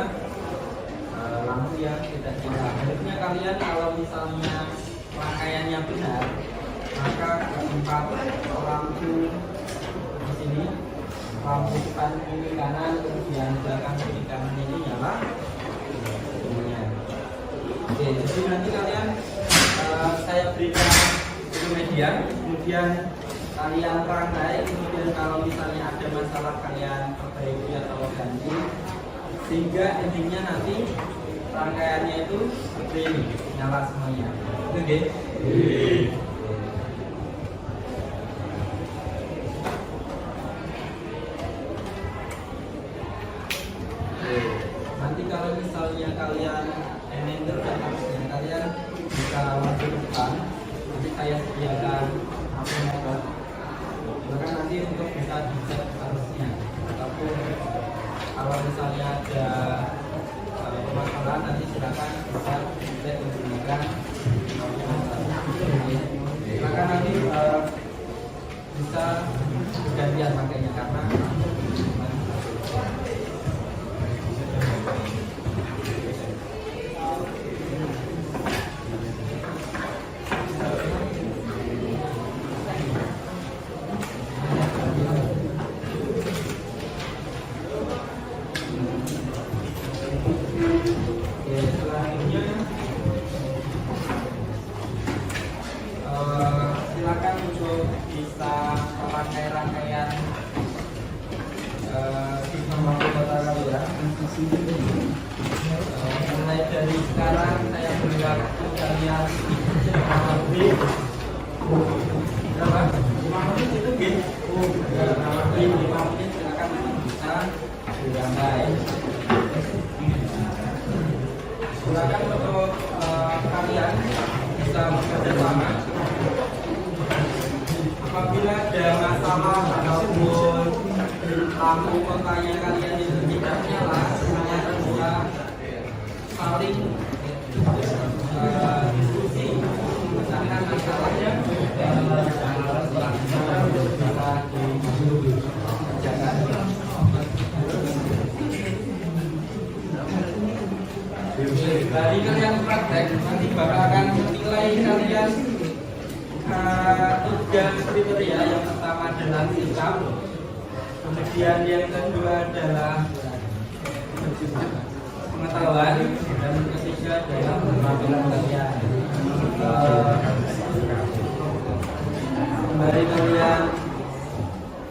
lampu yang tidak nyala, harusnya kalian kalau misalnya rangkaiannya benar, maka tempat lampu di sini, lampu depan kiri kanan, kemudian belakang kiri kanan ini nyala semuanya. Oke, jadi nanti kalian saya berikan dulu median, kemudian kalian rangkai, kemudian kalau misalnya ada masalah kalian perbaiki atau ganti, sehingga intinya nanti rangkaiannya itu seperti ini, nyala semuanya. Oke? Nanti kalau misalnya kalian emitter dan harusnya kalian bisa langsung ke depan, nanti saya sediakan amplifier, maka nanti untuk bisa dicek harusnya, ataupun kalau misalnya ada permasalahan nanti silakan bisa dicek menggunakan amplifier. Silakan nanti bisa gantian makanya karena silakan untuk bisa memakai rangkaian sistem lampu kota kalian. Mulai dari sekarang saya beri waktu kalian 5 menit. Berapa? 5 menit itu gitu. 5 menit silakan bisa dirangkai. Silakan untuk kalian bisa bekerja sama. Apabila ada masalah ataupun lampu kotanya kalian itu tidak nyala, semuanya bisa saling diskusi memecahkan masalahnya dan bisa bakal akan menilai kalian tiga kriteria. Yang pertama adalah sikap, kemudian yang kedua adalah pengetahuan, dan ketiga adalah penampilan kalian. Kembali kalian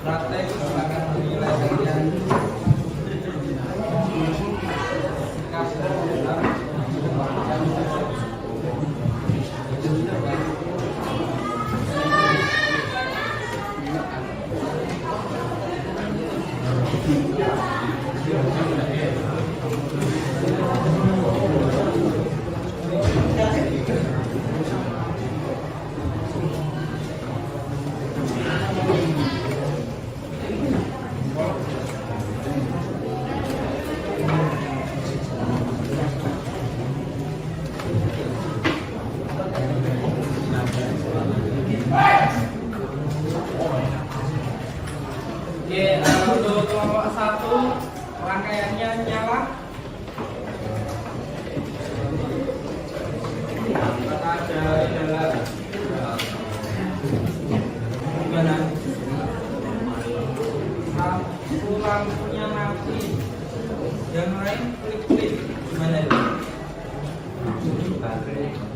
praktek akan menilai kalian sikap untuk kelompok 1 rangkaiannya nyala. Ada adalah gimana? Satu lampunya mati, yang lain klik-klik, gimana itu? Baterainya.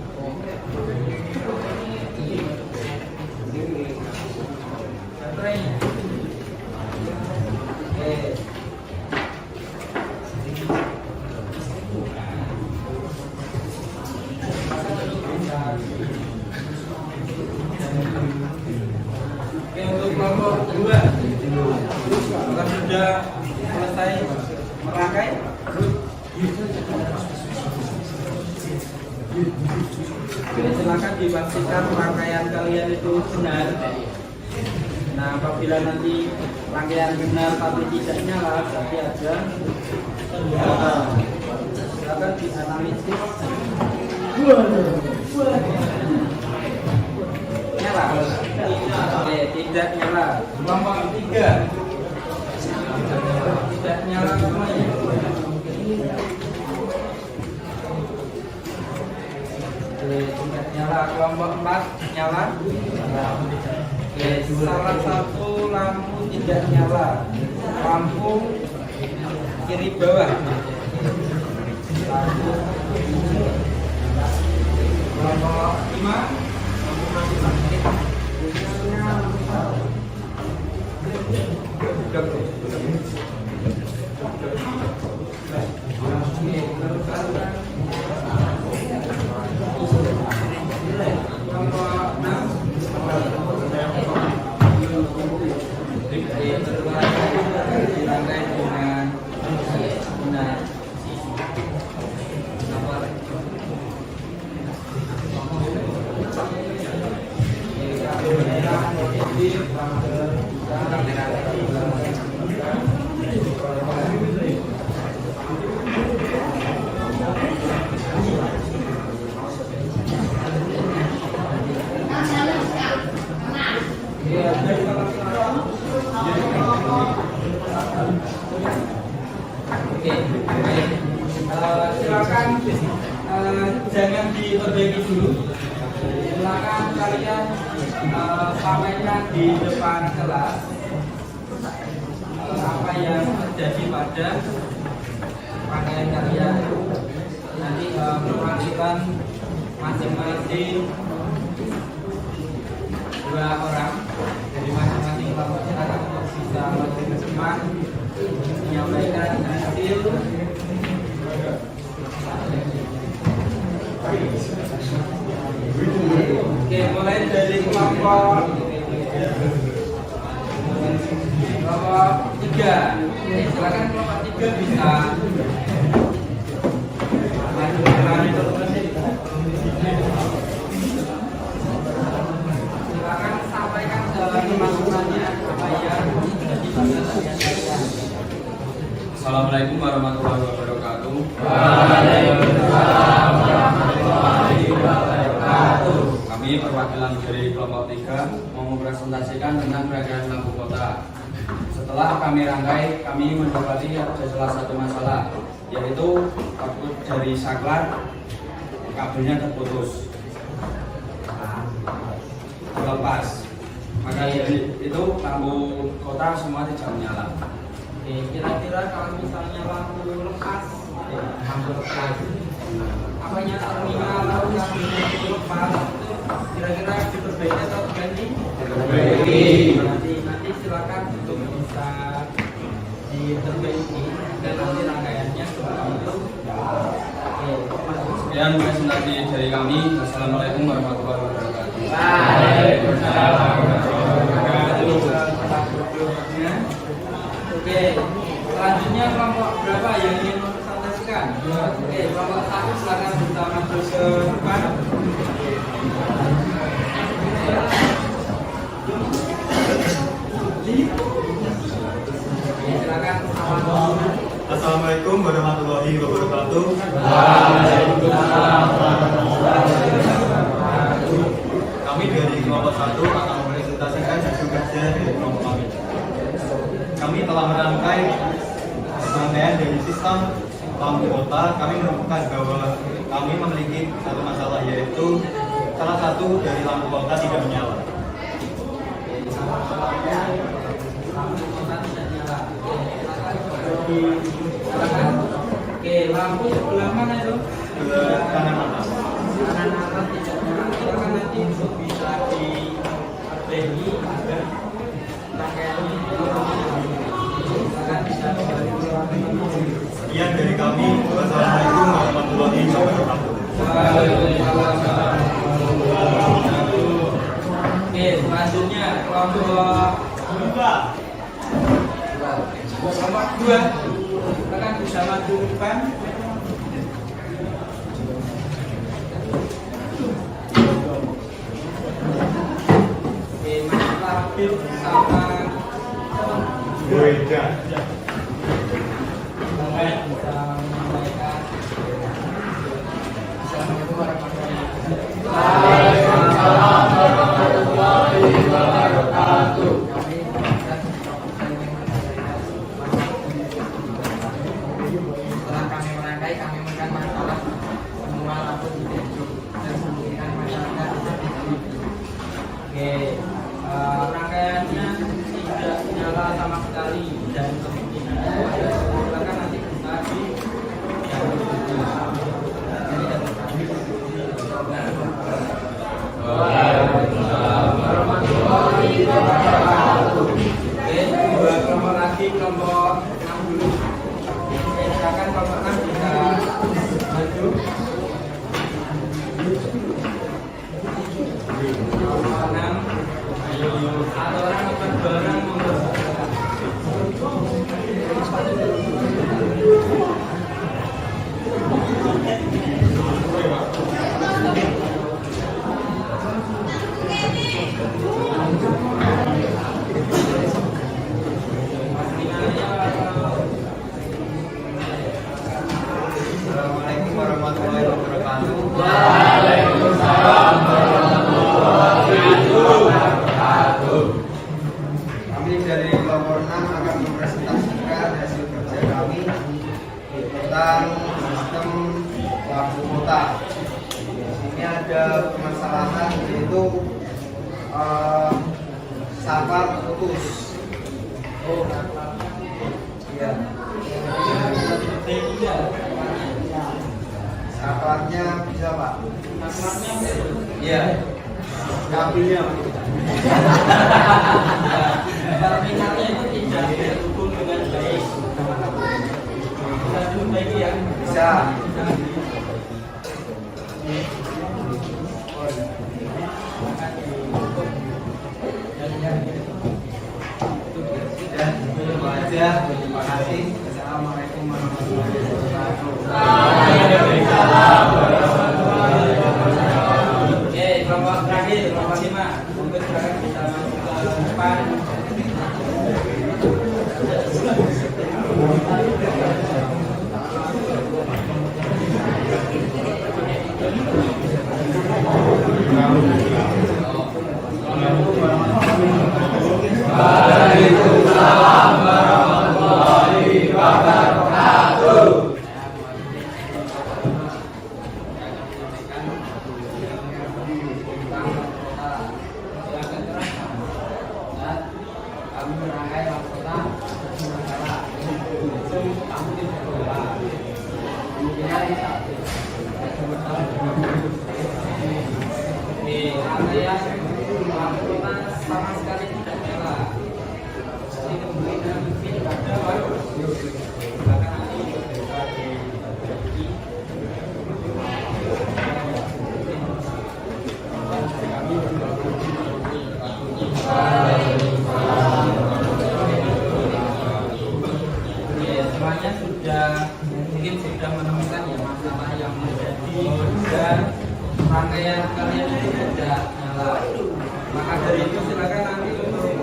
Untuk kelompok 2 apakah sudah selesai merangkai? Silakan dipastikan rangkaian kalian itu benar. Nah, apabila nanti rangkaian benar tapi tidak nyala, berarti ada kendala. Silakan dianalisis. Nyala? Oke, tidak nyala. Kelompok 3 tidak nyala semuanya. Oke, tidak nyala. Kelompok 4 nyala. Oke, salah satu lampu tidak nyala. Lampu kiri bawah. Kelompok 5 silakan jangan diperbaiki dulu. Silakan kalian sampaikan di depan kelas apa yang terjadi pada pakaian kalian. Nanti perwakilan masing-masing 2 orang dari masing-masing kelompok silakan untuk bisa maju ke depan menyampaikan hasil. Oke, mulai dari kelompok 3. Silakan kelompok 3 bisa maju ke depan. Silakan sampaikan jalan kemasukannya apa yang terjadi pada kalian. Assalamualaikum warahmatullahi wabarakatuh. Waalaikumsalam warahmatullahi wabarakatuh. Kami perwakilan dari kelompok 3 mau mempresentasikan tentang rangkaian lampu kota. Setelah kami rangkai, kami mendapati ada salah satu masalah, yaitu output dari saklar kabelnya terputus, terlepas. Maka dari itu lampu kota semua tidak menyala. Oke, kira-kira kalau misalnya lampu lepas, apanya terminal atau kabelnya itu lepas, itu kira-kira diperbaiki atau diganti? Nanti silakan untuk bisa diperbaiki dan nanti rangkaiannya seperti itu. Sekian presentasi dari kami. Assalamualaikum warahmatullahi wabarakatuh. Oke, selanjutnya kelompok berapa yang ingin mempresentasikan? Oke, kelompok 1 silakan bisa maju ke depan. Oke, silakan. Assalamualaikum warahmatullahi wabarakatuh. Kami dari kelompok 1 akan mempresentasikan hasil kerja dari kelompok kami. Kami telah merangkai rangkaian dari sistem lampu kota. Kami menemukan bahwa kami memiliki satu masalah, yaitu salah satu dari lampu kota tidak menyala. Oke, lampu sebelah mana itu? Sebelah kanan atas. Kanan atas tidak nyala. Silakan nanti untuk bisa diperbaiki agar rangkaiannya silakan bisa Sekian dari kami. Wassalamualaikum warahmatullahi wabarakatuh. Oke, selanjutnya kelompok 2 silakan bisa maju ke depan. Oke, Mas Labib sama Boeda. bisa menyampaikan. Assalamualaikum warahmatullahi wabarakatuh. Setelah kami merangkai, kami menemukan masalah semua lampu tidak hidup dan kemungkinan masyarakat tidak hidup. Oke, rangkaiannya tidak nyala sama sekali dan kemungkinannya ada. Silakan nanti bisa di Oke, 2 kelompok lagi, kelompok 6 dulu. Silakan kelompok 6 bisa maju. Kelompok 6, satu orang dapat barang monggo. Assalamualaikum warahmatullahi wabarakatuh. Kami dari kelompok 6 akan mempresentasikan hasil kerja kami tentang sistem lampu kota. Ini ada permasalahan yaitu sapar putus. Iya. Saparnya bisa Pak? Iya. Kabelnya. Terminalnya itu tidak terhubung dengan baik. Bisa diperbaiki ya? Bisa. Ya, itu aja. Terima kasih. Assalamualaikum warahmatullahi wabarakatuh. Oke, kelompok terakhir, kelompok 5. Mungkin sekarang bisa masuk ke depan. Waalaikumsalam warahmatullahi wabarakatuh. kami merangkai laksana sementara itu kami di sekolah. Kemudian rangkaian laksana sama sekali tidak nyala. Jadi kemudian ini ada bahkan nanti bisa diperbaiki. Semuanya sudah mungkin sudah menemukan ya masalah yang menjadi dan rangkaian kalian itu tidak nyala. Maka dari itu silakan nanti untuk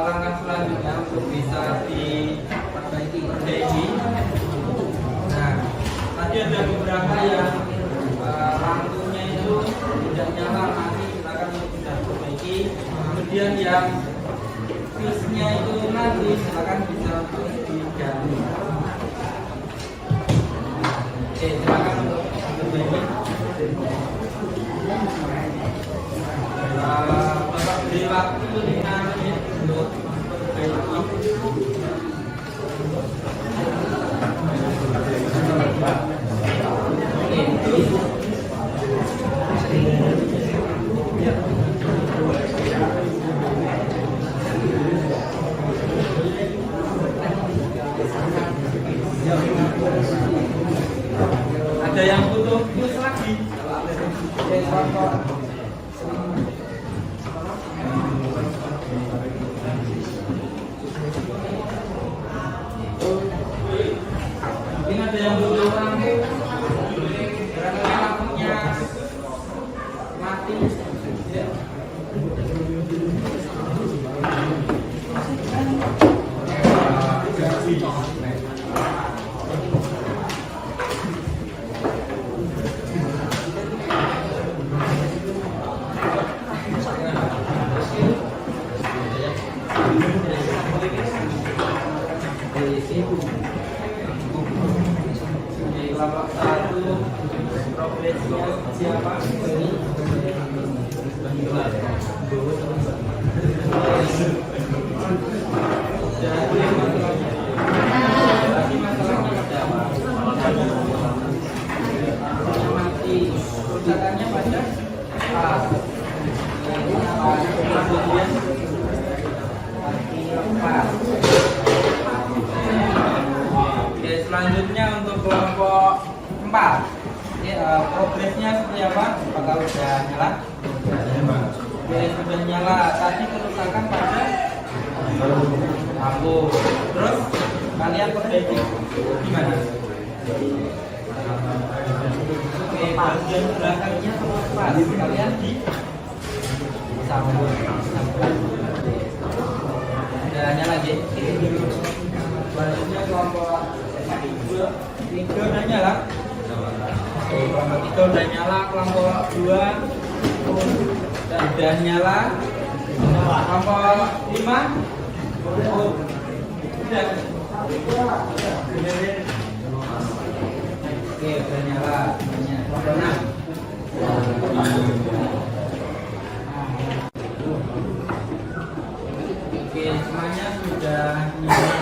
langkah selanjutnya untuk bisa diperbaiki. Nah, tadi ada beberapa yang lampunya itu tidak nyala, nanti silakan untuk bisa perbaiki. Kemudian yang fuse-nya itu nanti silakan bisa terus diganti. Oke, silakan untuk perbaiki. Bapak beri waktu 5 menit untuk perbaiki. Ada yang butuh fuse lagi? Mungkin ada yang butuh lampu, barangkali lampunya mati. Ya. Kelompok 1 progresnya siapa? Mati kerusakannya pada kemudian mati lepas. Oke, selanjutnya untuk kelompok 4 progresnya seperti apa? Apakah sudah nyala? Oke, sudah nyala. Tadi kerusakan pada lampu. Terus kalian perbaiki gimana? Oke, bagian belakangnya terlepas. Kalian di sambung. Ada lagi. Selanjutnya kelompok 3 udah nyala. Kelompok 3 udah nyala. Kelompok 2 udah nyala. Kelompok 5 udah. Oke, udah nyala. Kelompok 6 oke, semuanya sudah nyala.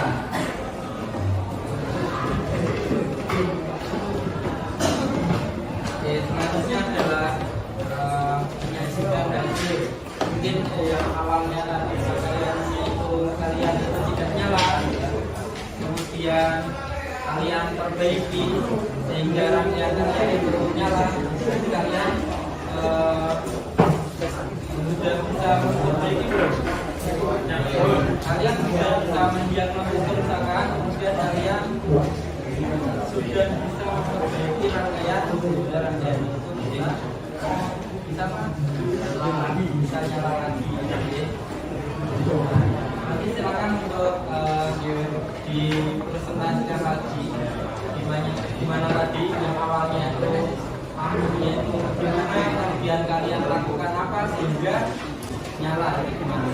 Selanjutnya adalah penyajian dan flip. Mungkin yang awalnya tadi kalian itu tidak nyala, kemudian kalian perbaiki sehingga rangkaian kalian itu nyala. Jadi kalian sudah bisa memperbaiki belum? Kalian sudah bisa mendiagnosis kerusakan, kemudian kalian sudah bisa memperbaiki rangkaian itu bisa bisa nyala lagi. Nanti silakan untuk dipresentasikan lagi gimana tadi yang awalnya itu lampunya itu gimana, kemudian kalian lakukan apa sehingga nyala. Gimana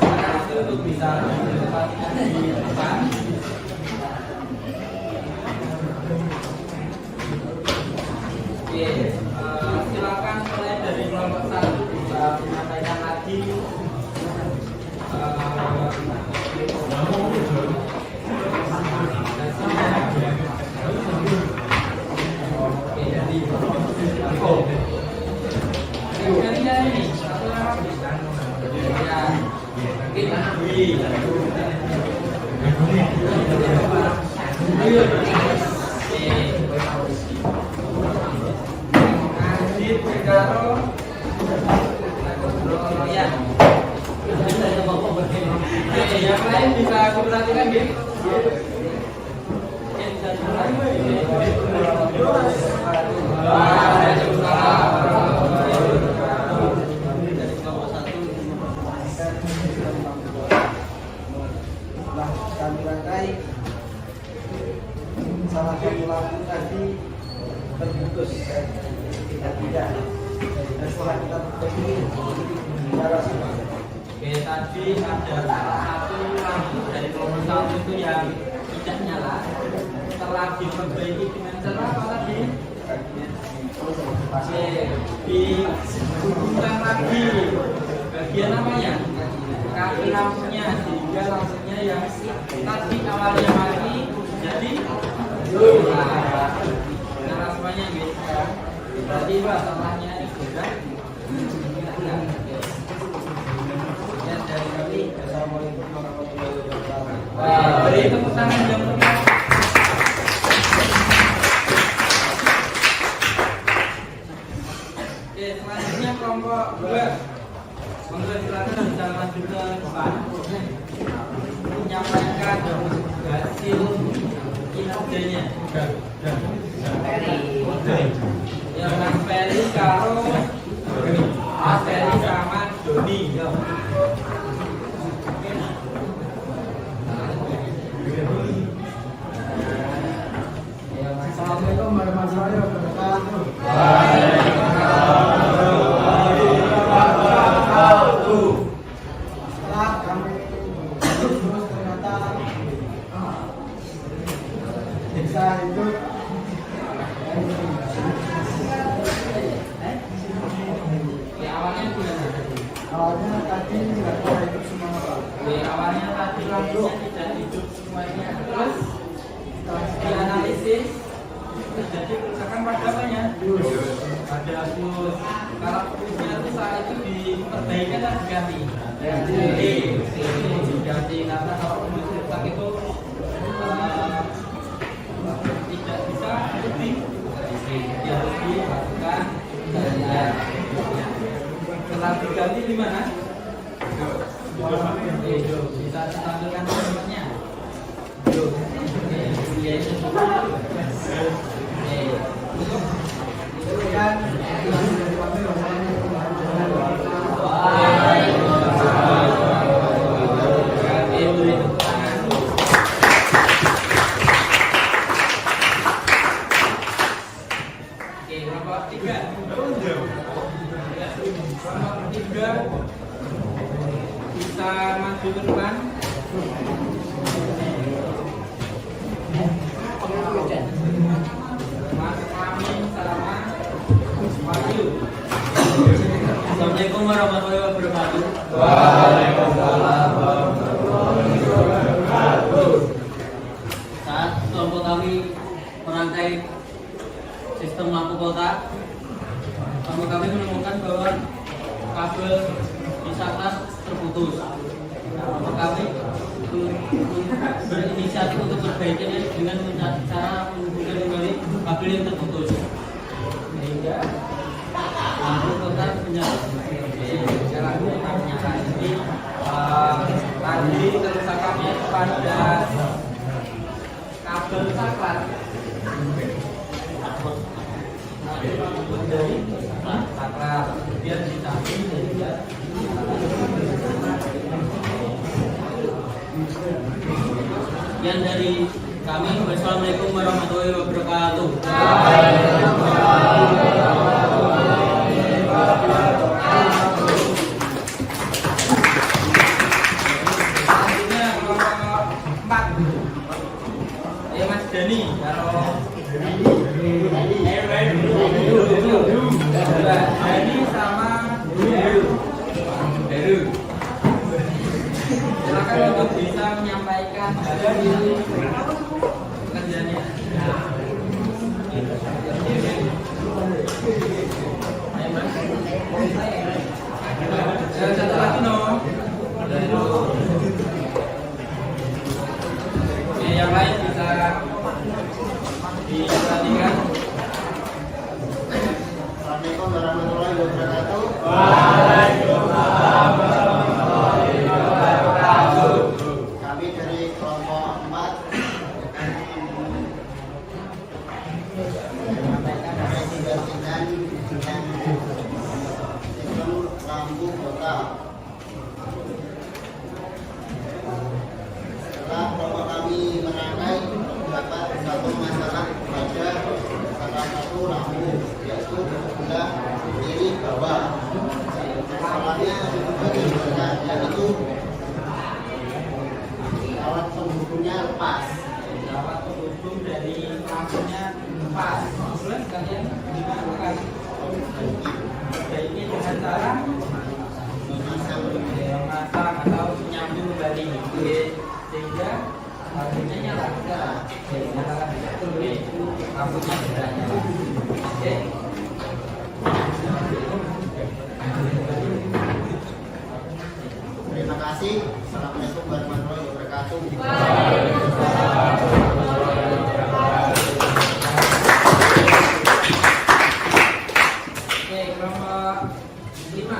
itu untuk bisa dipresentasikan di depan. Oke, silakan mulai dari kelompok 1 bisa menyampaikan lagi Adit karo ya. Yang lain bisa aku perhatikan gitu. Setelah kami rangkai, salah satu lampu tadi terputus tidak. Dan setelah kita perbaiki secara semua. Oke, tadi ada salah satu lampu dari kelompok satu itu yang tidak nyala. Setelah diperbaiki dengan cara apa tadi? Oke, dihubungkan lagi bagian namanya kaki lampunya sehingga lampunya yang tadi awalnya mati jadi nyala semuanya gitu. Berarti masalahnya sudah. Assalamualaikum warahmatullahi wabarakatuh. Beri tepuk tangan yang meriah. Oke, selanjutnya kelompok 2. Monggo silakan bisa maju ke depan. Menyampaikan hasil kinerjanya. Yang Mas Ferry karo Mas Ferry sama Doni. Assalamualaikum warahmatullahi wabarakatuh. Setelah kami terus ternyata bisa hidup. Awalnya gimana? Awalnya tadi nggak bisa hidup semua Pak. Awalnya tadi lampunya tidak hidup semuanya. Terus dianalisis terjadi kerusakan pada apanya? Pada fuse. Kalau fuse-nya itu saat itu diperbaiki atau diganti? Diganti karena kalau fuse rusak itu tidak bisa harus dilakukan gantian. Setelah diganti di mana? Bisa ditampilkan nomornya. Bisa maju ke depan. Mas Amin sama Wahyu. Assalamualaikum warahmatullahi wabarakatuh. Waalaikumsalam warahmatullahi wabarakatuh. Saat kelompok kami merangkai sistem lampu kota, kelompok kami menemukan bahwa kabel di saklar terputus. Kelompok kami berinisiatif untuk perbaikinya dengan cara menghubungkan kembali kabel yang terputus. Sehingga Lampu kota menyala. Jadi tadi kerusakannya pada kabel saklar. Dari saklar kemudian disamping sehingga Sekian dari kami. Wassalamualaikum warahmatullahi wabarakatuh. selanjutnya kelompok 4. Mas Dani kalau Dani sama Heru. Silakan untuk bisa menyampaikan hasil kerjanya. Ayo Mas. Satu lagi no. yang lain bisa diperhatikan. Assalamualaikum warahmatullahi wabarakatuh. Kami dari kelompok 4 menyampaikan rekomendasikan tentang sistem lampu kota. Setelah kelompok kami merangkai terdapat satu masalah pada salah satu lampu, yaitu di sebelah kiri bawah. Masalahnya bagaimana? Yaitu alat penghubungnya lepas. Dapat penghubung dari lampunya lepas. Kemudian kalian gunakan ini dengan cara memasang atau menyambung kembali, sehingga lampunya nyala. Nyalakan betul, lampunya sudah nyala. Oke. Terima kasih. Assalamualaikum warahmatullahi wabarakatuh. Oke, kelompok 5.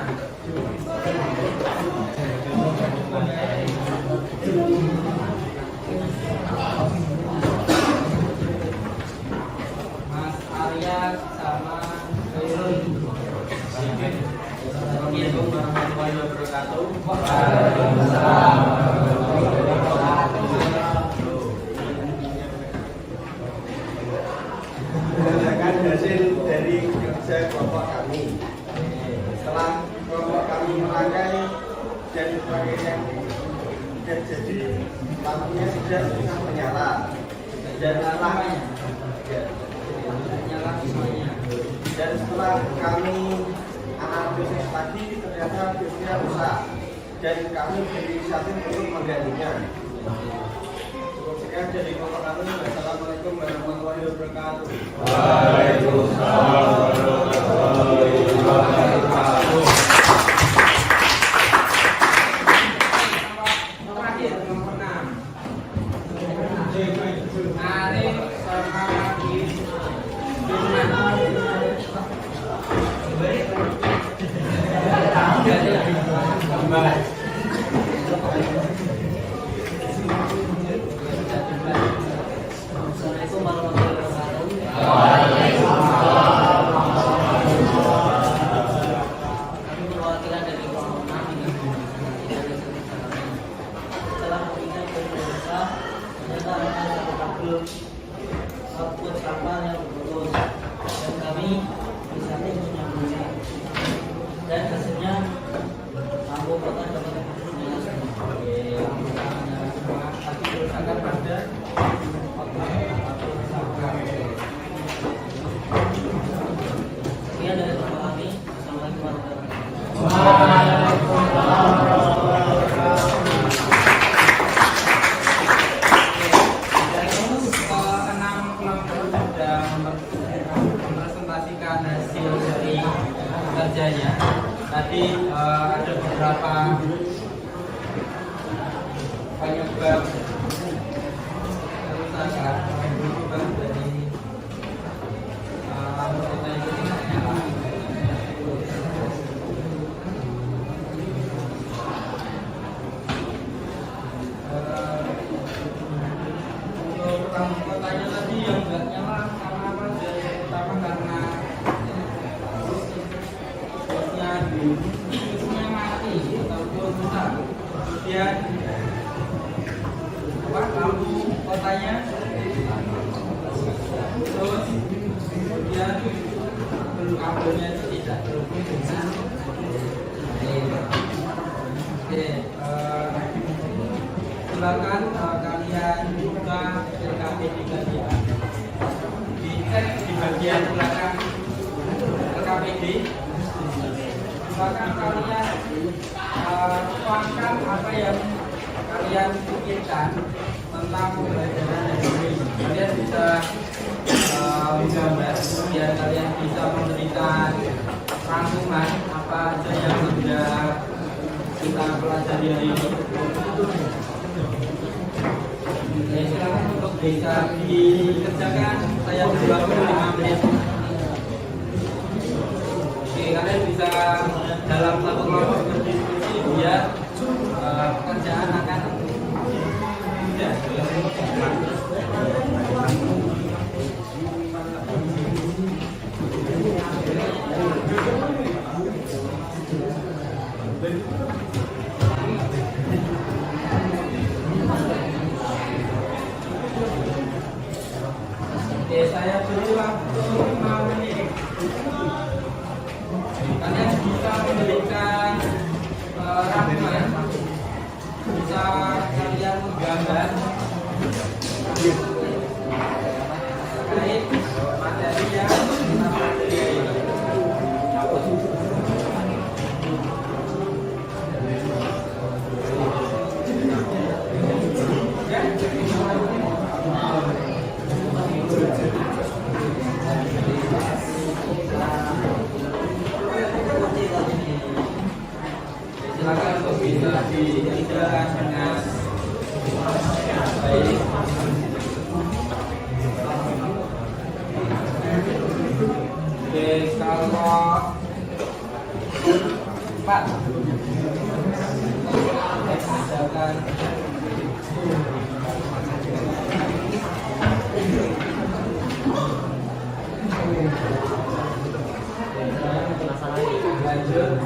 Mas Arya sama Khairul. Assalamualaikum warahmatullahi wabarakatuh. Berdasarkan hasil dari kerja kelompok kami, setelah kelompok kami merangkai dan sebagainya, dan jadi lampunya sudah menyala. Dan setelah Nyala semuanya. dan setelah kami analisis tadi ternyata fuse-nya rusak dan kami berinisiatif untuk menggantinya. Cukup sekian dari kelompok kami. Wassalamualaikum warahmatullahi wabarakatuh. Terakhir nomor 6. Arif sama Assalamualaikum warahmatullahi wabarakatuh. Kami perwakilan dari kelompok 6 ini setelah memberikan berbeda, ternyata ada satu kabel output kapal yang berputus dan kami bisa menyambungnya dan hasilnya lampu kota dapat menyala semua. tapi kerusakan pada Sekian dari kelompok kami. Assalamualaikum warahmatullahi keenam kelompok sudah mempresentasikan hasil dari kerjanya. Tadi ada beberapa penyebab kerusakan dari lampu kota itu tidak nyala. Untuk lampu kotanya tadi yang nggak nyala karena apa? Yang pertama karena fuse-nya mati ataupun rusak. Kemudian lampu kotanya terus kemudian kabelnya itu tidak terhubung dengan silakan kalian buka LKP 3 dicek di bagian belakang LKPD. Silakan kalian tuangkan apa yang kalian pikirkan tentang pembelajaran ekonomi. Kalian bisa menggambar, kemudian kalian bisa memberikan rangkuman apa aja yang sudah kita pelajari hari ini. Silakan untuk bisa dikerjakan, saya tunggu waktu 5 menit. Oke, kalian bisa dalam satu kelompok berdiskusi biar pekerjaan akan mudah. Oke, saya beri waktu 5 menit. Kalian bisa memberikan rangkuman, bisa kalian menggambar terkait materi yang kita pelajari. Silakan untuk bisa dikerjakan dengan baik. Oke, kalau 4 kerjakan lanjut.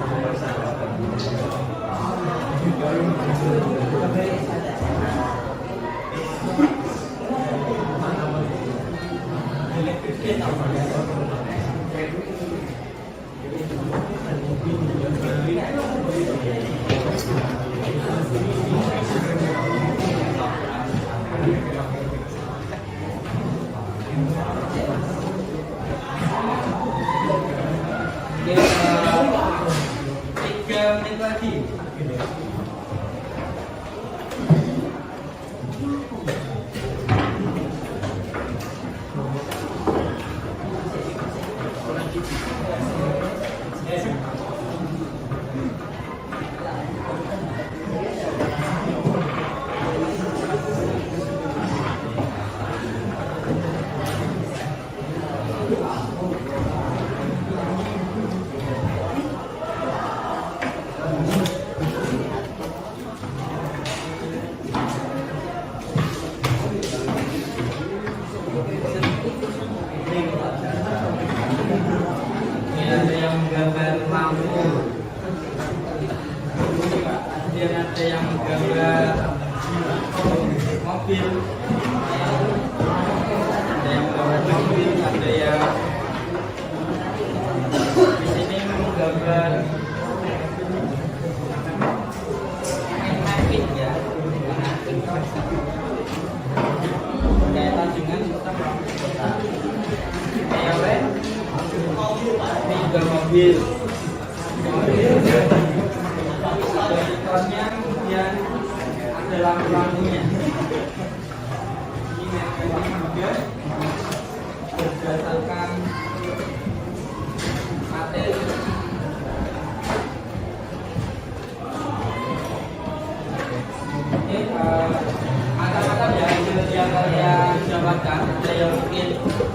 Oke, 3 menit lagi. Ada yang menggambar lampu, kemudian ada yang menggambar mobil, ada yang menggambar mobil, ada yang di sini menggambar mapping ya, berkaitan dengan sistem lampu kota. Yang lain ini juga mobil, ikonnya kemudian ada lampu-lampunya. Ini mapping juga berdasarkan materi. Oke, mata-mata yang kalian dapatkan ada yang mungkin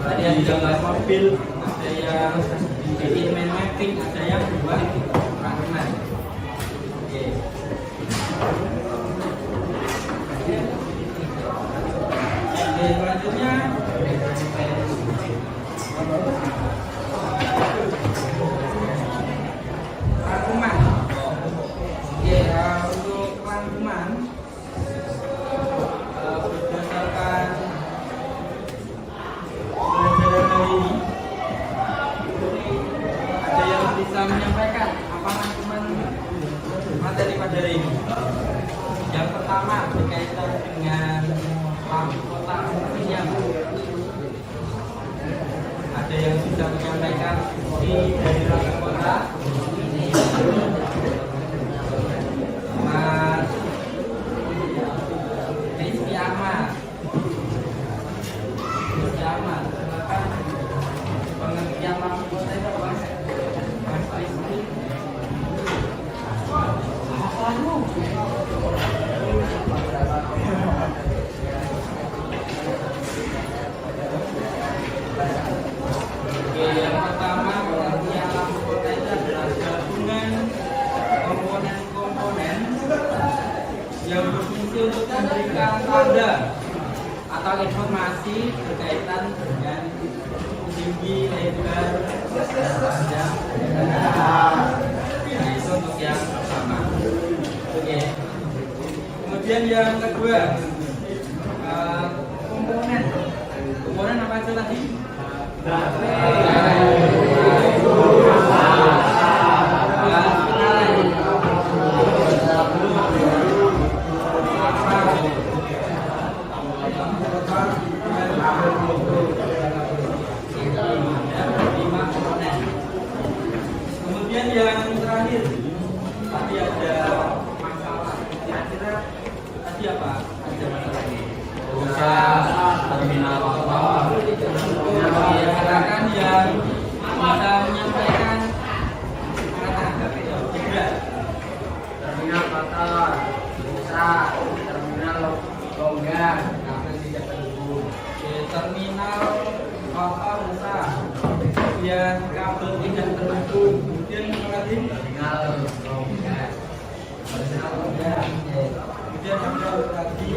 tadi yang digambar mobil, ada yang bikin main mapping, ada yang buat rangkuman. Oke. Oke, selanjutnya rangkuman. Oke, untuk rangkuman berdasarkan pelajaran hari ini ada yang bisa menyampaikan apa rangkuman materi pada hari ini. Yang pertama berkaitan dengan lampu kota fungsinya. Ada yang bisa menyampaikan fungsi dari lampu kota. Mas Rizky Ahmad, silakan pengertian lampu kota itu apa? Mas Rizky. memberikan tanda atau informasi berkaitan dengan tinggi, lebar, dan panjang. Nah, itu untuk yang pertama. Oke. Kemudian yang kedua, komponen apa aja tadi? Kemudian yang terakhir, tadi ada masalah. Kira-kira tadi apa? Ada masalah ini. Terminal Silakan yang bisa menyampaikan kata juga. terminal kotor, rusak, terminal longgar, kabel tidak terhubung. Terminal kotor rusak, kemudian kabel tidak terhubung, kemudian yang lagi Terminal longgar. kemudian ada lagi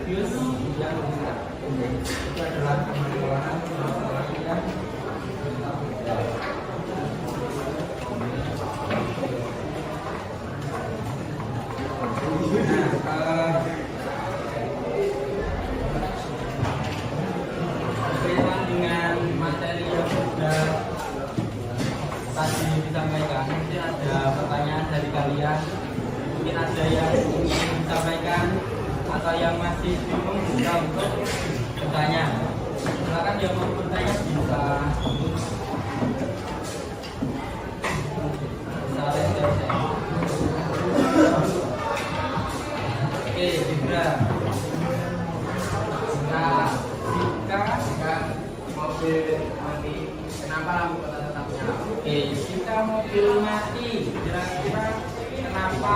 fuse yang rusak. Itu adalah permasalahan yang berkaitan dengan materi yang sudah tadi disampaikan, mungkin ada pertanyaan dari kalian, mungkin ada yang ingin disampaikan atau yang masih bingung bisa untuk bertanya. Silakan yang mau bertanya bisa Oke, Indra. Jika Mobil mati, kenapa lampu kota tetap nyala? Oke, jika mobil mati, kira-kira kenapa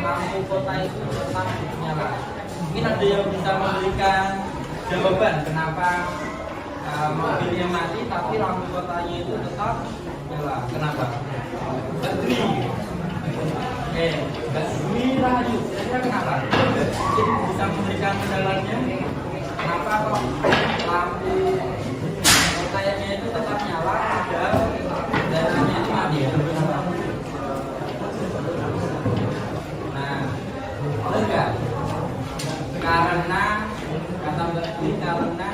lampu kota itu tetap nyala? Mungkin ada yang bisa memberikan jawaban kenapa mobilnya mati tapi lampu kotanya itu tetap nyala. Kenapa? Badri. Oke, Badri Rahayu. Kira-kira kenapa? Mungkin bisa memberikan penjelasannya. Kenapa kok lampu kotanya itu tetap nyala padahal kendaraannya itu mati? Kenapa? Nah, benar nggak? Karena kata Badri, karena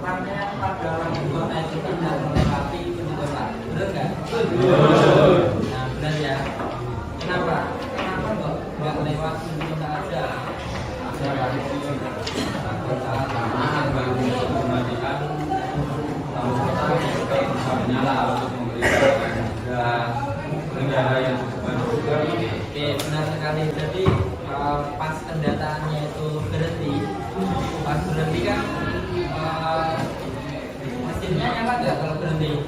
rangkaian pada lampu kota itu tidak melewati pintu kota. Benar nggak? Nah, benar ya. Kenapa? Kenapa kok nggak lewat pintu kota aja? Saat keamanan bagi mematikan lampu kota supaya bisa menyala untuk memberikan negara yang juga. Oke, benar sekali. Jadi pas kendaraannya itu berhenti, pas berhenti kan mesinnya nyala nggak kalau berhenti?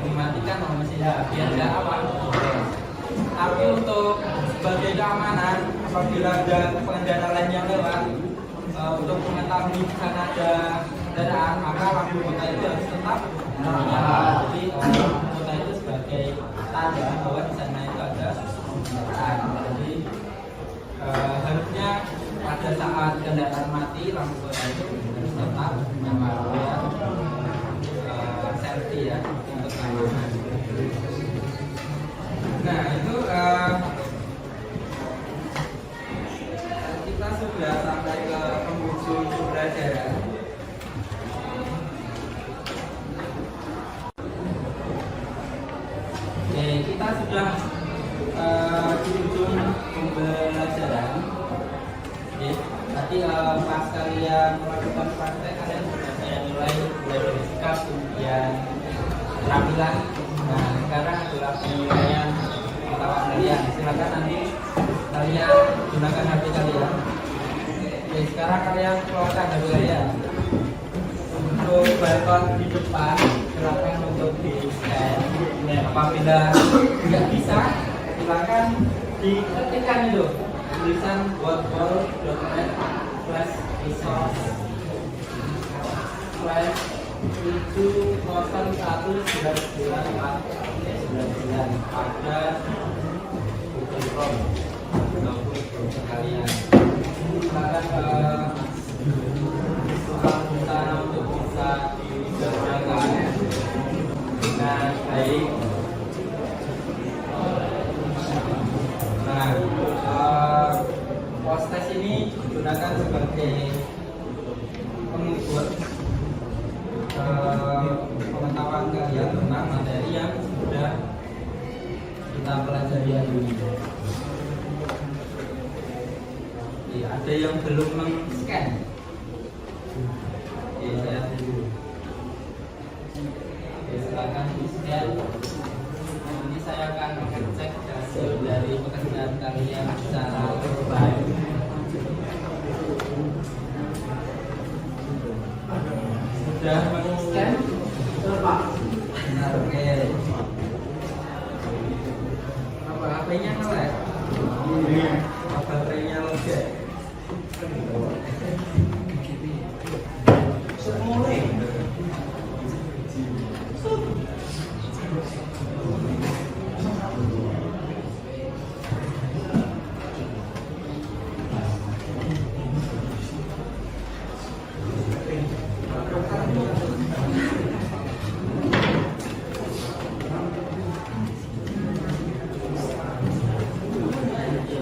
Dimatikan sama mesinnya biar nggak apa. Tapi untuk sebagai keamanan, apabila ada pengendara lain yang lewat, untuk mengetahui di sana ada kendaraan, maka lampu kota itu harus tetap menyala. Jadi lampu kota itu sebagai tanda bahwa di sana itu ada kendaraan. Jadi harusnya pada saat kendaraan mati, lampu kota itu harus tetap menyala. Safety ya, untuk keamanan. Nah itu kita sudah sampai ke penghujung pembelajaran. Oke, kita sudah di ujung pembelajaran. Oke, tadi pas kalian melakukan praktek, kalian sudah mulai dari sikap, kemudian penampilan. Nah, sekarang adalah penilaian pengetahuan kalian. Silakan nanti kalian gunakan HP kalian. Oke, sekarang kalian keluarkan HP kalian. Untuk barcode di depan, silakan untuk di scan. Apabila tidak bisa, silakan diketikkan itu tulisan wordball.net/resource/701/99 pada Google Chrome. soal kita untuk bisa dikerjakan dengan baik. Nah, post test ini digunakan sebagai pengukur pengetahuan kalian tentang materi yang sudah kita pelajari hari ini. Ada yang belum men-scan? Saya tunggu. Silakan di-scan. Nanti saya akan mengecek hasil dari pekerjaan kalian secara baik. Sudah men-scan? Pak. Benar, oke. Apa HP-nya ngelag? Apa baterainya lega? Mulai.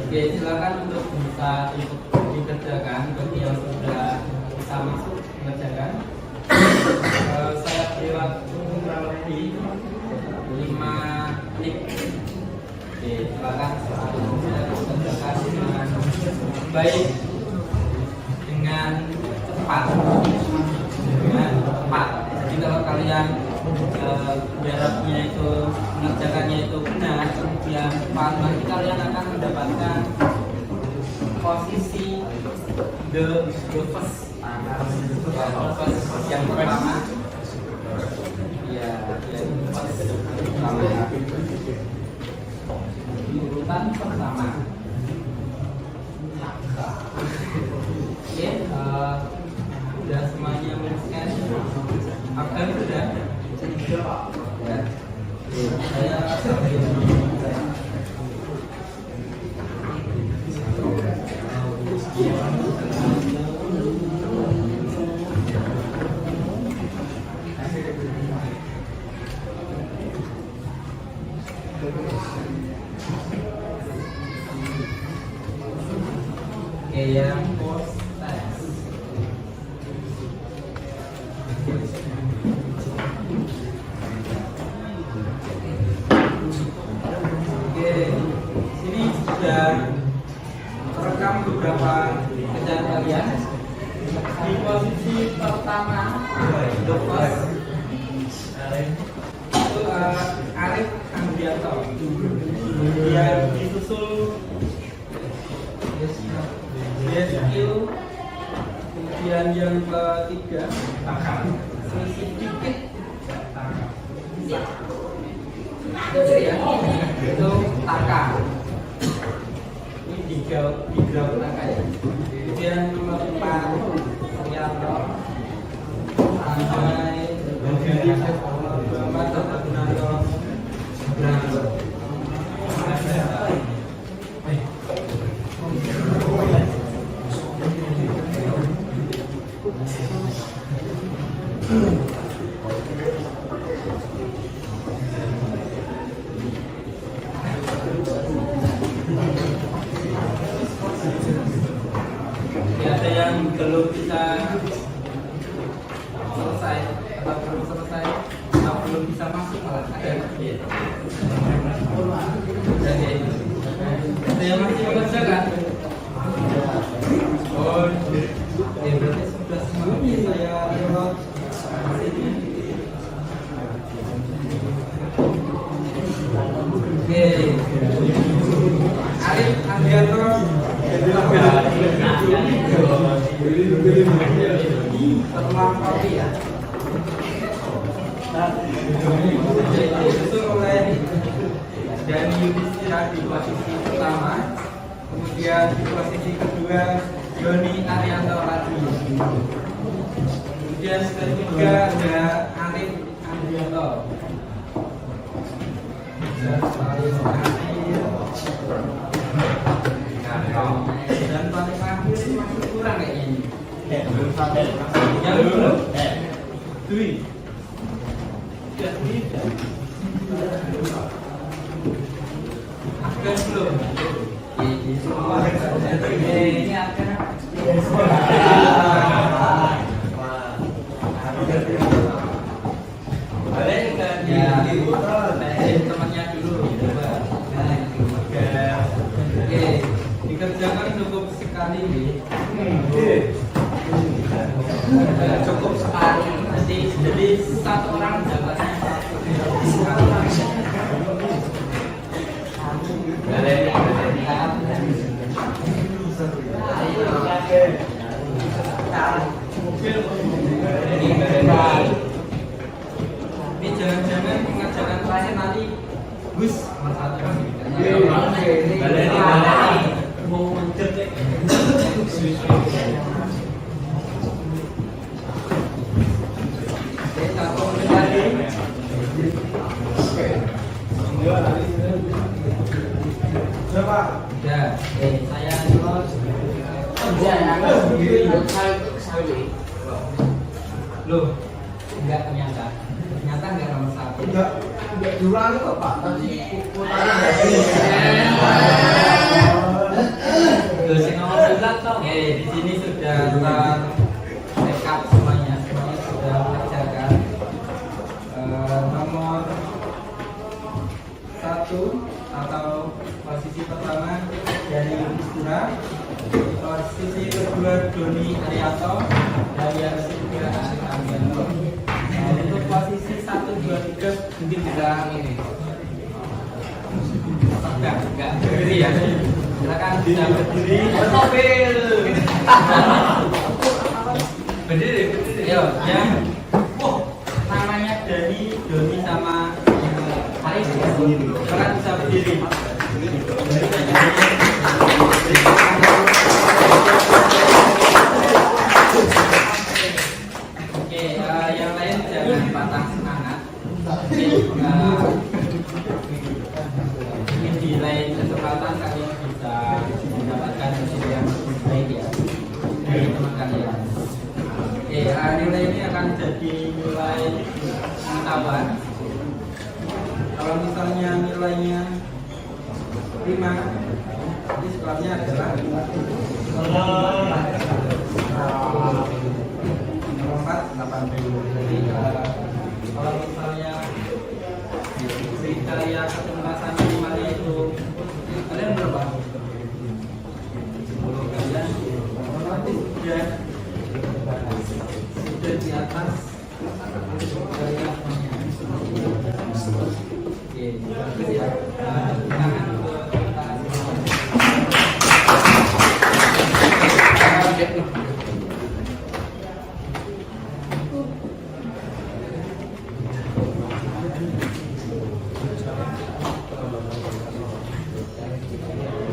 Oke, silakan untuk bisa dikerjakan bagi yang sudah bisa masuk mengerjakan. Saya beri waktu kurang lebih 5 menit. Oke, silakan dikerjakan dengan baik, dengan cepat, Jadi kalau kalian jaraknya itu mengerjakannya itu benar, kemudian cepat, nanti kalian akan mendapatkan posisi the first yang pertama. Ya, di urutan pertama. Oke, sudah semuanya men-scan. Akan sudah. Ya. Saya oke, yang post test. Oke, sini sudah rekam beberapa pekerjaan kalian. Di posisi pertama, the first, itu Arif Andrianto. Kemudian disusul DSQ, kemudian yang ketiga selisih dikit ya, itu Taka. Ini di graf Taka ya. Kemudian nomor 4 Rianto sampai Bapak Gunanto Branto. Ada yang belum bisa selesai atau belum selesai atau belum bisa masuk malah ada. Ada yang masih mengerjakan? Oh, berarti sudah semuanya saya lewat sini. Oke, Arif Andrianto terlampaui ya. Itu oleh Dani Yudhistira di posisi pertama, kemudian di posisi kedua Joni Arianto Ladi, kemudian ketiga ada Arif Andrianto. Dan paling akhir masih kurang ya. Ini akan temannya dulu. Oke, dikerjakan cukup sekali. Cukup sekali. Jadi satu orang jawabannya ini jangan-jangan pengajaran terakhir nanti Gus mau menjek satu menit lagi. Ya, saya loh, enggak ternyata enggak nomor satu. Enggak diulangi kok Pak. Terus nomor 11 toh. Di sini sudah terrekap semuanya sudah mengerjakan. Nomor 1 atau posisi pertama dari Istura, posisi kedua Doni Arianto, dari Arsitika Arianto. Untuk posisi 1, 2, 3 mungkin bisa ini. Enggak berdiri ya. Silakan bisa berdiri. Berdiri. Yo, ya. Namanya dari Doni sama Haris. Silakan bisa berdiri. Oke, yang lain jangan patah semangat. Mungkin di lain kesempatan kalian bisa mendapatkan hasil yang lebih baik ya dari teman kalian. Oke, nilai ini akan jadi nilai pengetahuan. Kalau misalnya nilainya 5, jadi skornya adalah 480. Jadi kalau misalnya kriteria ketuntasan minimalnya itu kalian berapa? 10 kalian otomatis sudah di atas kriteria. Oke, bagus ya. Tangan ke atas.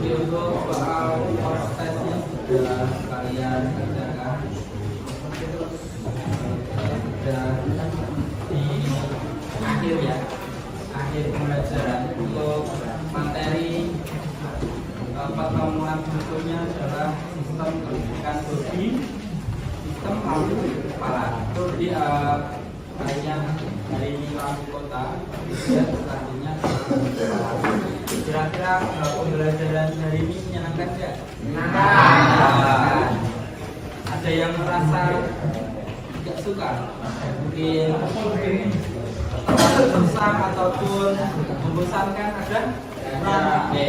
Untuk soal prosesnya sudah kalian kerjakan, sudah di akhir ya, akhir pembelajaran. Untuk materi pertemuan berikutnya adalah sistem kelistrikan bodi, sistem lampu kepala. Jadi hari ini lampu kota, dan selanjutnya kira-kira pembelajaran hari ini menyenangkan nggak? Menyenangkan. Ada yang merasa tidak suka? Mungkin bosan ataupun membosankan ada? Oke,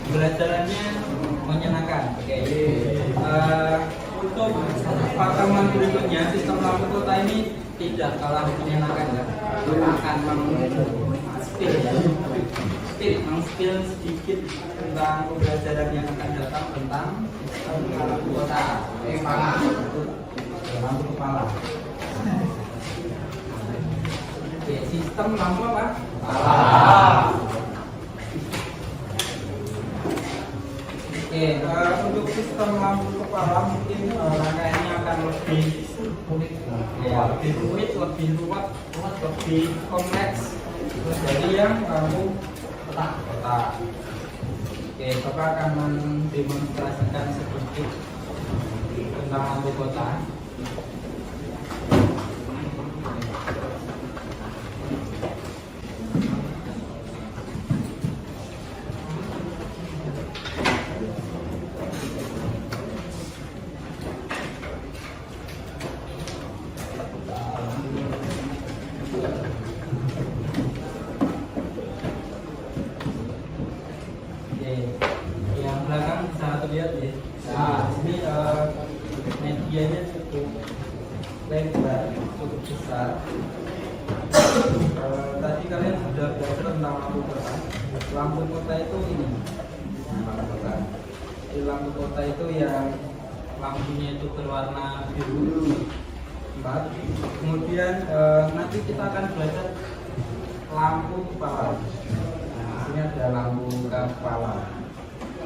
pembelajarannya menyenangkan. Oke. Untuk pertemuan berikutnya sistem lampu kota ini tidak kalah menyenangkan ya. Akan meng-spill sedikit tentang pembelajaran yang akan datang tentang sistem lampu kota. Lampu kepala. Oke, sistem lampu apa? Kepala. Oke, untuk sistem lampu kepala mungkin rangkaiannya akan lebih rumit, lebih ruwet, lebih kompleks dari yang lampu kotak. Oke, Bapak akan mendemonstrasikan sedikit tentang tentang lampu kota. Oke, yang belakang bisa terlihat ya. Nah, ini medianya cukup lebar, cukup besar. Tadi kalian sudah belajar tentang lampu kota. Lampu kota itu ini, lampu kota. Di lampu kota itu yang lampunya itu berwarna biru 4. Kemudian nanti kita akan belajar lampu kepala. Nah, di sini ada lampu kepala.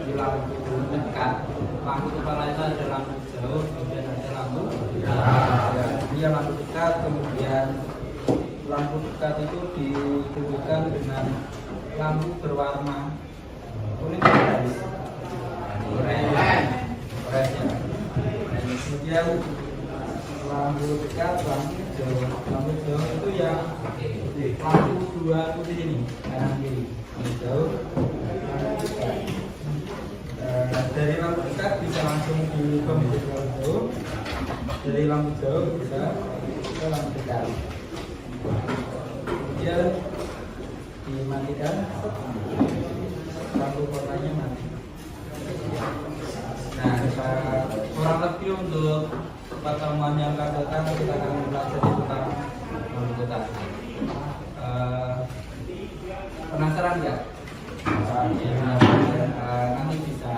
Di lampu dekat, lampu kepala itu ada lampu jauh, kemudian ada lampu dekat. Ini yang lampu dekat, kemudian lampu dekat itu didudukan dengan lampu berwarna kuning orange. Kemudian lampu dekat, lampu jauh itu yang lampu 2 putih ini, kanan kiri, lampu jauh, lampu dekat. Dari lampu dekat bisa langsung diubah menjadi lampu jauh, dari lampu jauh bisa ke lampu dekat. Kemudian dimatikan, lampu kotanya mati. Nah, kurang lebih untuk pertemuan yang akan datang kita akan belajar tentang lampu kota. Penasaran nggak? Nanti bisa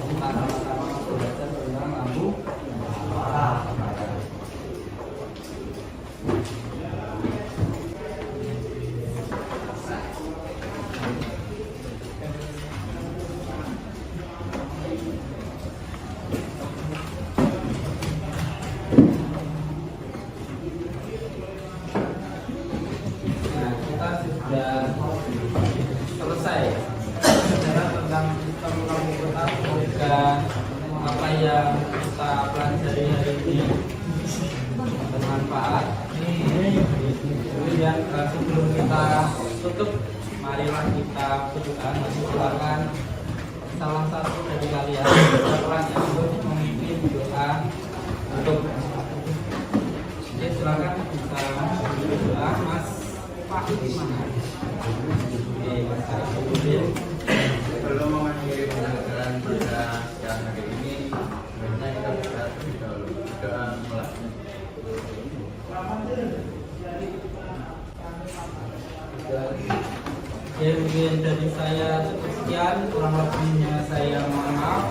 kita sama-sama belajar tentang lampu kota. Nah, kita sudah selesai bicara tentang sistem lampu kota. Semoga apa yang kita pelajari hari ini bermanfaat. Kemudian sebelum kita tutup, marilah kita berdoa. Silakan salah satu dari kalian setelah untuk memimpin doa untuk. Oke, silakan bisa berdoa. Mas Pak mana? Oke, Mas Pak. Sebelum mengakhiri pembelajaran pada siang hari ini, sebenarnya kita bisa berdoa mulai. Ya, mungkin dari saya cukup sekian, kurang lebihnya saya mohon maaf.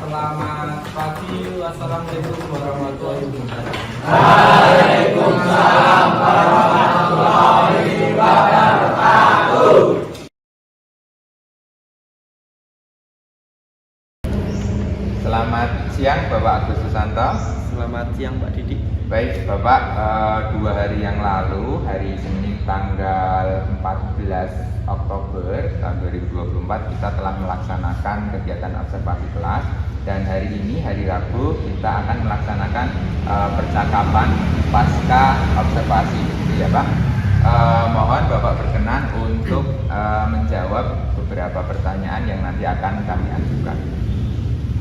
Selamat pagi, wassalamualaikum warahmatullahi wabarakatuh. Waalaikumsalam warahmatullahi wabarakatuh. Selamat siang Bapak Agus Susanto. Selamat siang Pak Didik. Baik Bapak, 2 hari yang lalu, hari Senin tanggal 14 Oktober tahun 2024 kita telah melaksanakan kegiatan observasi kelas, dan hari ini hari Rabu kita akan melaksanakan percakapan pasca observasi, gitu ya Pak. Mohon Bapak berkenan untuk menjawab beberapa pertanyaan yang nanti akan kami ajukan.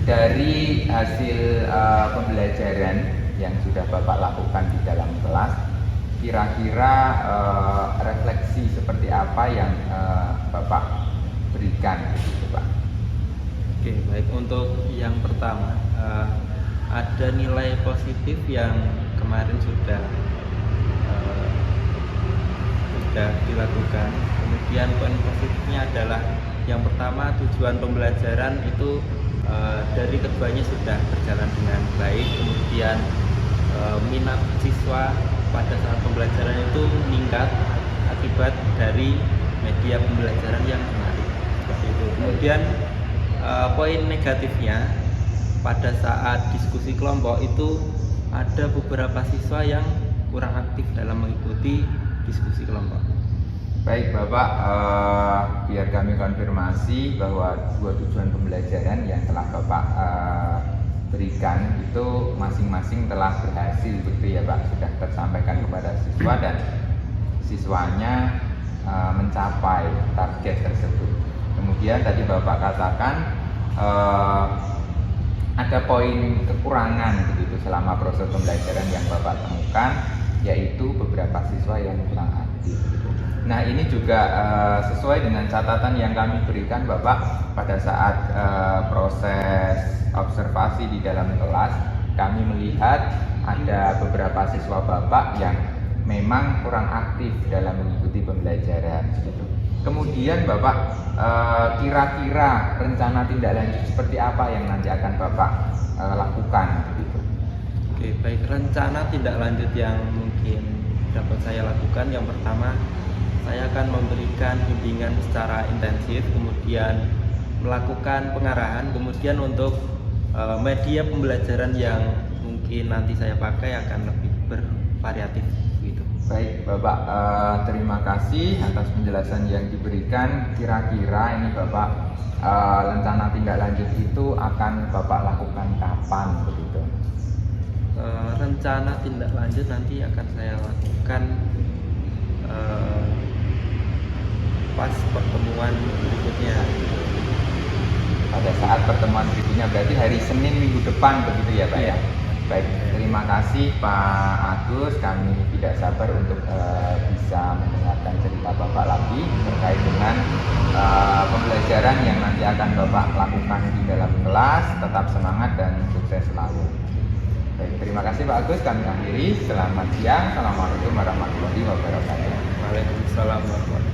Dari hasil pembelajaran yang sudah Bapak lakukan di dalam kelas, kira-kira refleksi seperti apa yang Bapak berikan, gitu Pak? Oke, baik. Untuk yang pertama, ada nilai positif yang kemarin sudah dilakukan. Kemudian poin positifnya adalah yang pertama, tujuan pembelajaran itu dari keduanya sudah berjalan dengan baik. Kemudian minat siswa pada saat pembelajaran itu meningkat akibat dari media pembelajaran yang menarik, seperti itu. Kemudian poin negatifnya, pada saat diskusi kelompok itu ada beberapa siswa yang kurang aktif dalam mengikuti diskusi kelompok. Baik Bapak, biar kami konfirmasi bahwa 2 tujuan pembelajaran yang telah Bapak berikan itu masing-masing telah berhasil, begitu ya Pak, sudah tersampaikan kepada siswa dan siswanya mencapai target tersebut. Kemudian tadi Bapak katakan ada poin kekurangan begitu selama proses pembelajaran yang Bapak temukan, yaitu beberapa siswa yang kurang aktif. Nah, ini juga sesuai dengan catatan yang kami berikan Bapak pada saat proses observasi di dalam kelas. Kami melihat ada beberapa siswa Bapak yang memang kurang aktif dalam mengikuti pembelajaran gitu. Kemudian Bapak kira-kira rencana tindak lanjut seperti apa yang nanti akan Bapak lakukan begitu? Oke, baik, rencana tindak lanjut yang mungkin dapat saya lakukan, yang pertama saya akan memberikan bimbingan secara intensif, kemudian melakukan pengarahan, kemudian untuk media pembelajaran yang mungkin nanti saya pakai akan lebih bervariatif gitu. Baik Bapak, terima kasih atas penjelasan yang diberikan. Kira-kira ini Bapak rencana tindak lanjut itu akan Bapak lakukan kapan begitu? Rencana tindak lanjut nanti akan saya lakukan pas pertemuan berikutnya. Pada saat pertemuan berikutnya berarti hari Senin minggu depan begitu ya Pak ya? Baik, terima kasih Pak Agus. Kami tidak sabar untuk bisa mendengarkan cerita Bapak lagi terkait dengan pembelajaran yang nanti akan Bapak lakukan di dalam kelas. Tetap semangat dan sukses selalu. Baik, terima kasih Pak Agus. Kami akhiri. Selamat siang. Assalamualaikum warahmatullahi wabarakatuh. Waalaikumsalam warahmatullahi wabarakatuh.